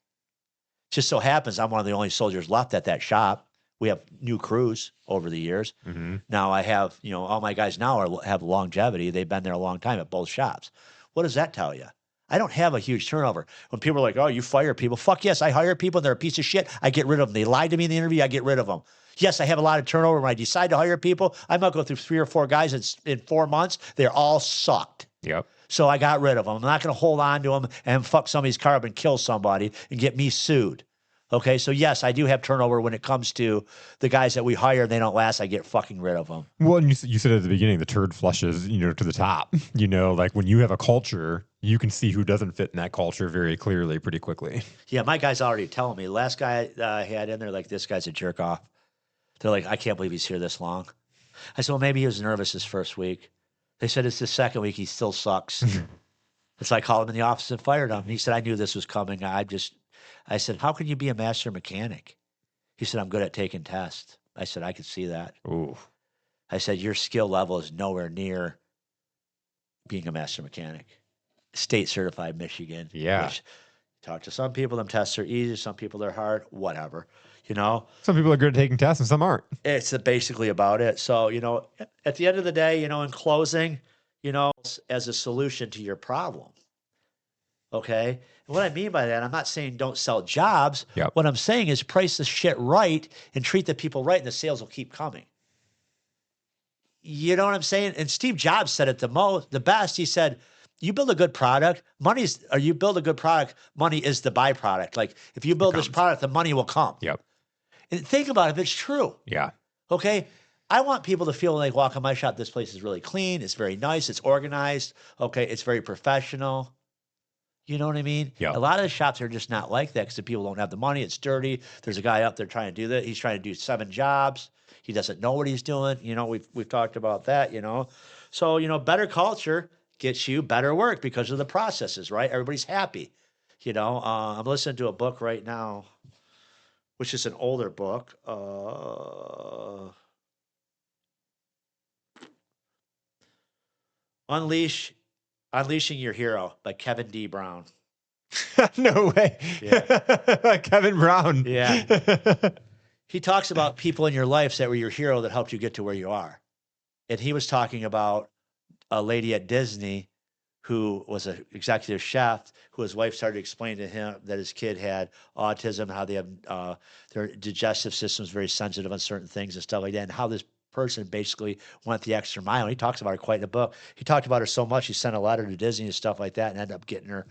Just so happens I'm one of the only soldiers left at that shop. We have new crews over the years. Mm-hmm. Now I have, all my guys now have longevity. They've been there a long time at both shops. What does that tell you? I don't have a huge turnover. When people are like, oh, you fire people. Fuck yes, I hire people and they're a piece of shit. I get rid of them. They lied to me in the interview. I get rid of them. Yes, I have a lot of turnover. When I decide to hire people, I might go through 3 or 4 guys in 4 months. They're all sucked. Yep. So I got rid of them. I'm not going to hold on to them and fuck somebody's car up and kill somebody and get me sued. Okay, so yes, I do have turnover when it comes to the guys that we hire and they don't last. I get fucking rid of them. Well, and you said at the beginning, the turd flushes, to the top. Like when you have a culture, you can see who doesn't fit in that culture very clearly, pretty quickly. Yeah, my guy's already telling me. The last guy I had in there, like, this guy's a jerk off. They're like, I can't believe he's here this long. I said, well, maybe he was nervous his first week. They said it's the second week. He still sucks. So I called him in the office and fired him. He said, I knew this was coming. I said, how can you be a master mechanic? He said, I'm good at taking tests. I said, I could see that. Ooh. I said, your skill level is nowhere near being a master mechanic. State certified Michigan. Yeah. Talk to some people, them tests are easy. Some people they're hard, whatever. Some people are good at taking tests and some aren't. It's basically about it. So, at the end of the day, in closing, as a solution to your problem, Okay. And what I mean by that, I'm not saying don't sell jobs. Yep. What I'm saying is price the shit right and treat the people right, and the sales will keep coming. You know what I'm saying? And Steve Jobs said it the best. He said, you build a good product, money is the byproduct. Like if you build this product, the money will come. Yep. And think about it, if it's true. Yeah. Okay. I want people to feel like walk in my shop, this place is really clean, it's very nice, it's organized, okay, it's very professional. You know what I mean? Yeah. A lot of the shops are just not like that because the people don't have the money. It's dirty. There's a guy up there trying to do that. He's trying to do 7 jobs. He doesn't know what he's doing. You know, we've talked about that, you know. So, you know, better culture gets you better work because of the processes, right? Everybody's happy. You know, I'm listening to a book right now, which is an older book. Unleashing Your Hero by Kevin D. Brown. No way. Yeah. Kevin Brown. Yeah. He talks about people in your life that were your hero that helped you get to where you are. And he was talking about a lady at Disney who was an executive chef who his wife started explaining to him that his kid had autism, how they have their digestive system is very sensitive on certain things and stuff like that, and how this person basically went the extra mile. And he talks about her quite in the book. He talked about her so much, he sent a letter to Disney and stuff like that and ended up getting her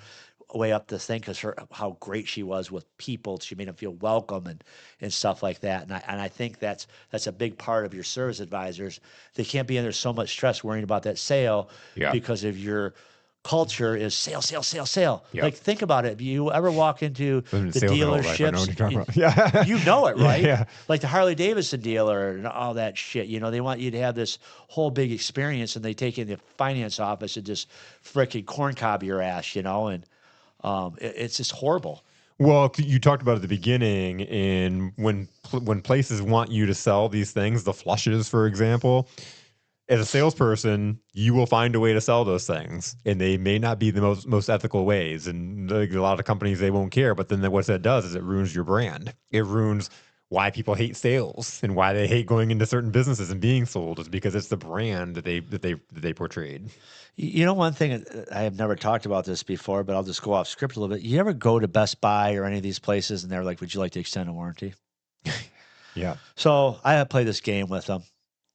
way up the thing because how great she was with people. She made them feel welcome and stuff like that. And I think that's a big part of your service advisors. They can't be under so much stress worrying about that sale because of your culture is sale, sale, sale, sale. Yep. Like think about it. If you ever walk into the dealerships, yeah. you know it, right? Yeah. Like the Harley Davidson dealer and all that shit. You know, they want you to have this whole big experience and they take you in the finance office and just freaking corncob your ass, you know, and it's just horrible. Well, you talked about at the beginning in when places want you to sell these things, the flushes, for example. As a salesperson, you will find a way to sell those things, and they may not be the most ethical ways. And like a lot of companies, they won't care. But then what that does is it ruins your brand. It ruins why people hate sales and why they hate going into certain businesses and being sold is because it's the brand that they portrayed. You know, one thing I have never talked about this before, but I'll just go off script a little bit. You ever go to Best Buy or any of these places, and they're like, "Would you like to extend a warranty?" Yeah. So I play this game with them.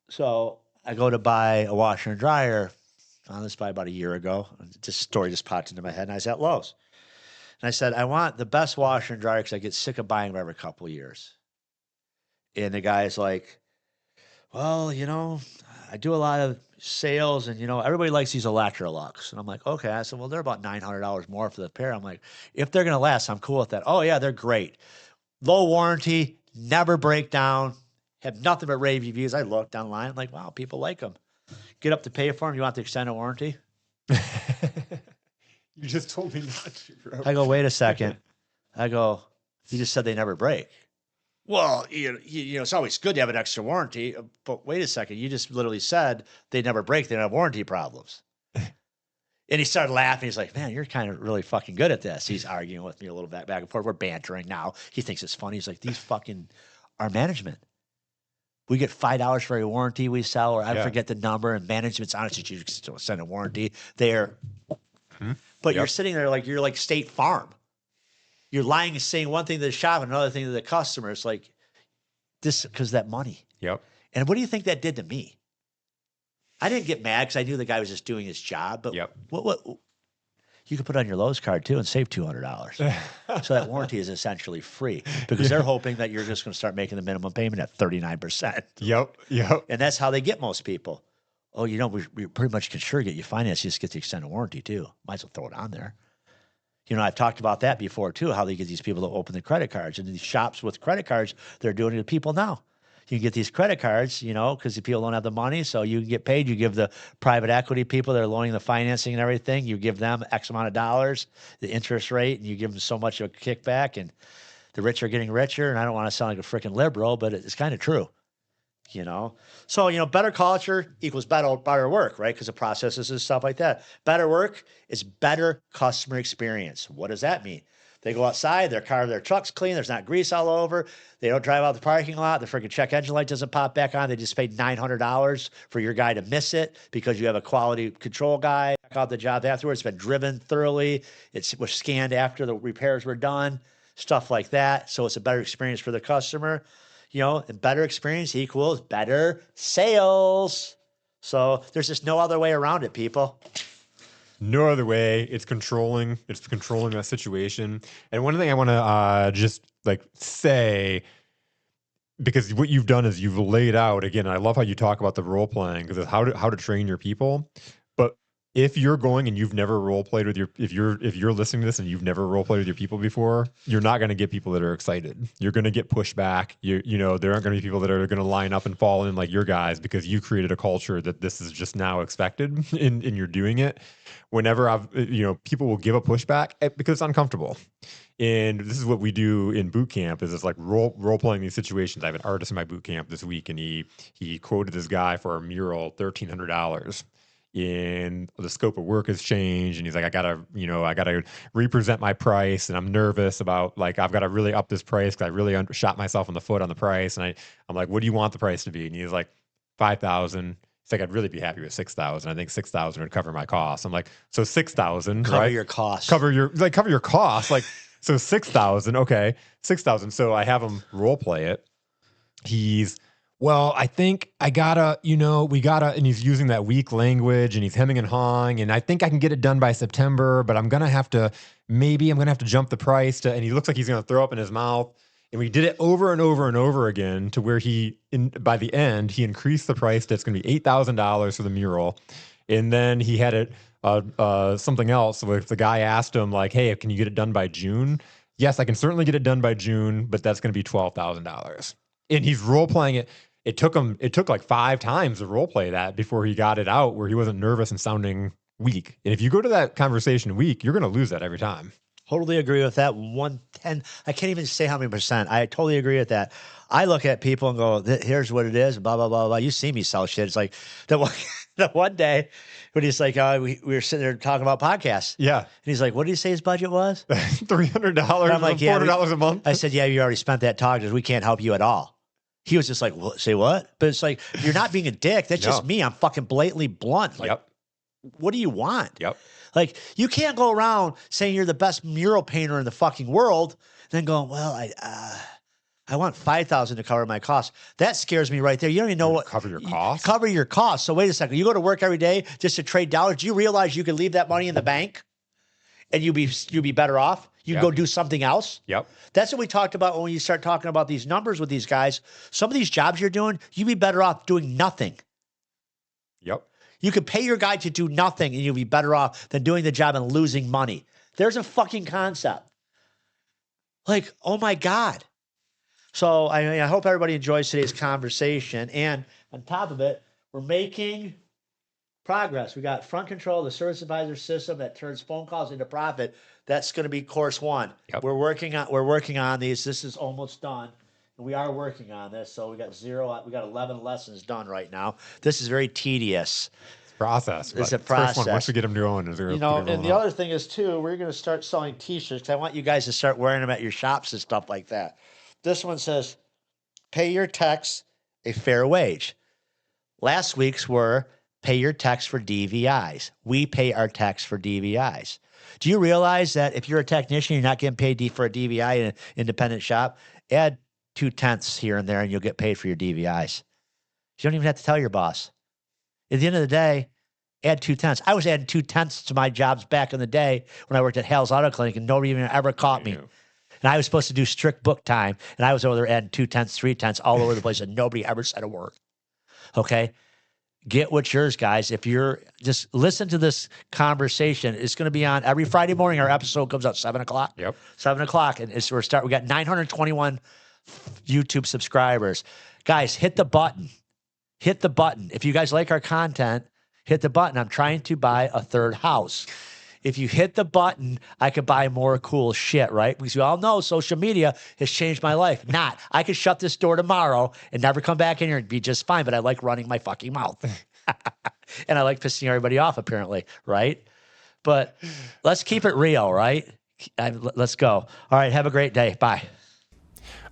So I go to buy a washer and dryer on this buy about a year ago. This story just popped into my head, and I was at Lowe's. And I said, I want the best washer and dryer because I get sick of buying them every couple of years. And the guy's like, well, you know, I do a lot of sales and, you know, everybody likes these Electrolux. And I'm like, okay. I said, well, they're about $900 more for the pair. I'm like, if they're going to last, I'm cool with that. Oh, yeah, they're great. Low warranty, never break down, have nothing but rave reviews. I looked online. I'm like, wow, people like them. Get up to pay for them. You want the extended warranty? You just told me not to, bro. I go, wait a second. I go, you just said they never break. Well, you know, it's always good to have an extra warranty, but wait a second. You just literally said they never break. They don't have warranty problems. And he started laughing. He's like, man, you're kind of really fucking good at this. He's arguing with me a little bit back and forth. We're bantering now. He thinks it's funny. He's like, these fucking are management. We get $5 for a warranty we sell, or I forget the number, and management's honest that you still send a warranty. They're, but you're sitting there like you're like State Farm. You're lying and saying one thing to the shop and another thing to the customer. It's like this because of that money. Yep. And what do you think that did to me? I didn't get mad because I knew the guy was just doing his job. But what you could put on your Lowe's card too and save $200. So that warranty is essentially free because they're hoping that you're just going to start making the minimum payment at 39%. Yep. And that's how they get most people. Oh, you know, we pretty much can sure get you financed. You just get the extended warranty too. Might as well throw it on there. You know, I've talked about that before too, how they get these people to open the credit cards. And these shops with credit cards, they're doing it to people now. You can get these credit cards, you know, because the people don't have the money. So you can get paid. You give the private equity people that are loaning the financing and everything, you give them X amount of dollars, the interest rate, and you give them so much of a kickback. And the rich are getting richer. And I don't want to sound like a freaking liberal, but it's kind of true. You know, so, you know, better culture equals better work, right? Because of processes and stuff like that. Better work is better customer experience. What does that mean? They go outside, their truck's clean, there's not grease all over. They don't drive out the parking lot. The freaking check engine light doesn't pop back on. They just paid $900 for your guy to miss it because you have a quality control guy. out the job afterwards. It's been driven thoroughly. It was scanned after the repairs were done, stuff like that. So it's a better experience for the customer. And better experience equals better sales. So there's just no other way around it, people. No other way. It's controlling that situation. And one thing I want to just like say, because what you've done is you've laid out, again, I love how you talk about the role playing, because it's how to train your people. But if you're going and you've never role played with if you're listening to this and you've never role played with your people before, you're not going to get people that are excited. You're going to get pushback. There aren't going to be people that are going to line up and fall in like your guys, because you created a culture that this is just now expected and you're doing it. Whenever people will give a pushback because it's uncomfortable. And this is what we do in boot camp, is it's like role playing these situations. I have an artist in my boot camp this week, and he quoted this guy for a mural $1,300. And the scope of work has changed, and he's like, I gotta represent my price, and I'm nervous about, like, I've got to really up this price because I really shot myself in the foot on the price. And I'm like, what do you want the price to be? And he's like, 5,000. It's like, I'd really be happy with 6,000. I think 6,000 would cover my costs. I'm like, so 6,000, right? Cover your costs. Cover your costs. Like, so 6,000. Okay, 6,000. So I have him role play it. I think I gotta, and he's using that weak language, and he's hemming and hawing, and I think I can get it done by September, but I'm gonna have to jump the price and he looks like he's gonna throw up in his mouth. And we did it over and over and over again to where by the end, he increased the price that's going to be $8,000 for the mural. And then he had it something else. If the guy asked him, like, hey, can you get it done by June? Yes, I can certainly get it done by June, but that's going to be $12,000. And he's role playing it. It took like 5 times to role play that before he got it out where he wasn't nervous and sounding weak. And if you go to that conversation weak, you're going to lose that every time. Totally agree with that. 110. I can't even say how many percent. I totally agree with that. I look at people and go, here's what it is, blah, blah, blah, blah. You see me sell shit. It's like the one day when he's like, we were sitting there talking about podcasts. Yeah. And he's like, what did he say his budget was? $300, I'm like, $400 a month. I said, yeah, you already spent that talking. We can't help you at all. He was just like, say what? But it's like, you're not being a dick. That's just me. I'm fucking blatantly blunt. Like, what do you want? Yep. Like, you can't go around saying you're the best mural painter in the fucking world, and then going, well, I want $5,000 to cover my costs. That scares me right there. You don't even know what cover your costs. Cover your costs. So wait a second. You go to work every day just to trade dollars. Do you realize you could leave that money in the bank, and you'd be better off? You can go do something else. Yep. That's what we talked about when you start talking about these numbers with these guys. Some of these jobs you're doing, you'd be better off doing nothing. Yep. You could pay your guy to do nothing, and you'll be better off than doing the job and losing money. There's a fucking concept. Like, oh my God. So I hope everybody enjoys today's conversation. And on top of it, we're making progress. We got Front Control, the service advisor system that turns phone calls into profit. That's going to be course 1. Yep. We're working on these. This is almost done. We are working on this, so we got 11 lessons done right now. This is very tedious. It's a process. It's a process. Once we get them going, and the other thing is too, we're going to start selling T-shirts. I want you guys to start wearing them at your shops and stuff like that. This one says, "Pay your techs a fair wage." Last week's were pay your techs for DVIs. We pay our techs for DVIs. Do you realize that if you're a technician, you're not getting paid for a DVI in an independent shop? Add 0.2 here and there, and you'll get paid for your DVIs. You don't even have to tell your boss. At the end of the day, add 0.2. I was adding 0.2 to my jobs back in the day when I worked at Hal's Auto Clinic, and nobody even ever caught me. And I was supposed to do strict book time, and I was over there adding 0.2, 0.3 all over the place, and nobody ever said a word. Okay? Get what's yours, guys. If you're just listen to this conversation, it's going to be on every Friday morning. Our episode comes out 7 o'clock. Yep. 7 o'clock, and we got 921 YouTube subscribers. Guys, hit the button. Hit the button. If you guys like our content, hit the button. I'm trying to buy a 3rd house. If you hit the button, I could buy more cool shit, right? Because you all know social media has changed my life. I could shut this door tomorrow and never come back in here and be just fine, but I like running my fucking mouth. And I like pissing everybody off, apparently, right? But let's keep it real, right? Let's go. All right, have a great day. Bye.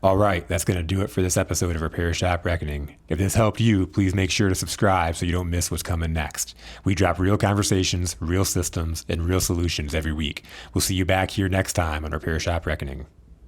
All right, that's going to do it for this episode of Repair Shop Reckoning. If this helped you, please make sure to subscribe so you don't miss what's coming next. We drop real conversations, real systems, and real solutions every week. We'll see you back here next time on Repair Shop Reckoning.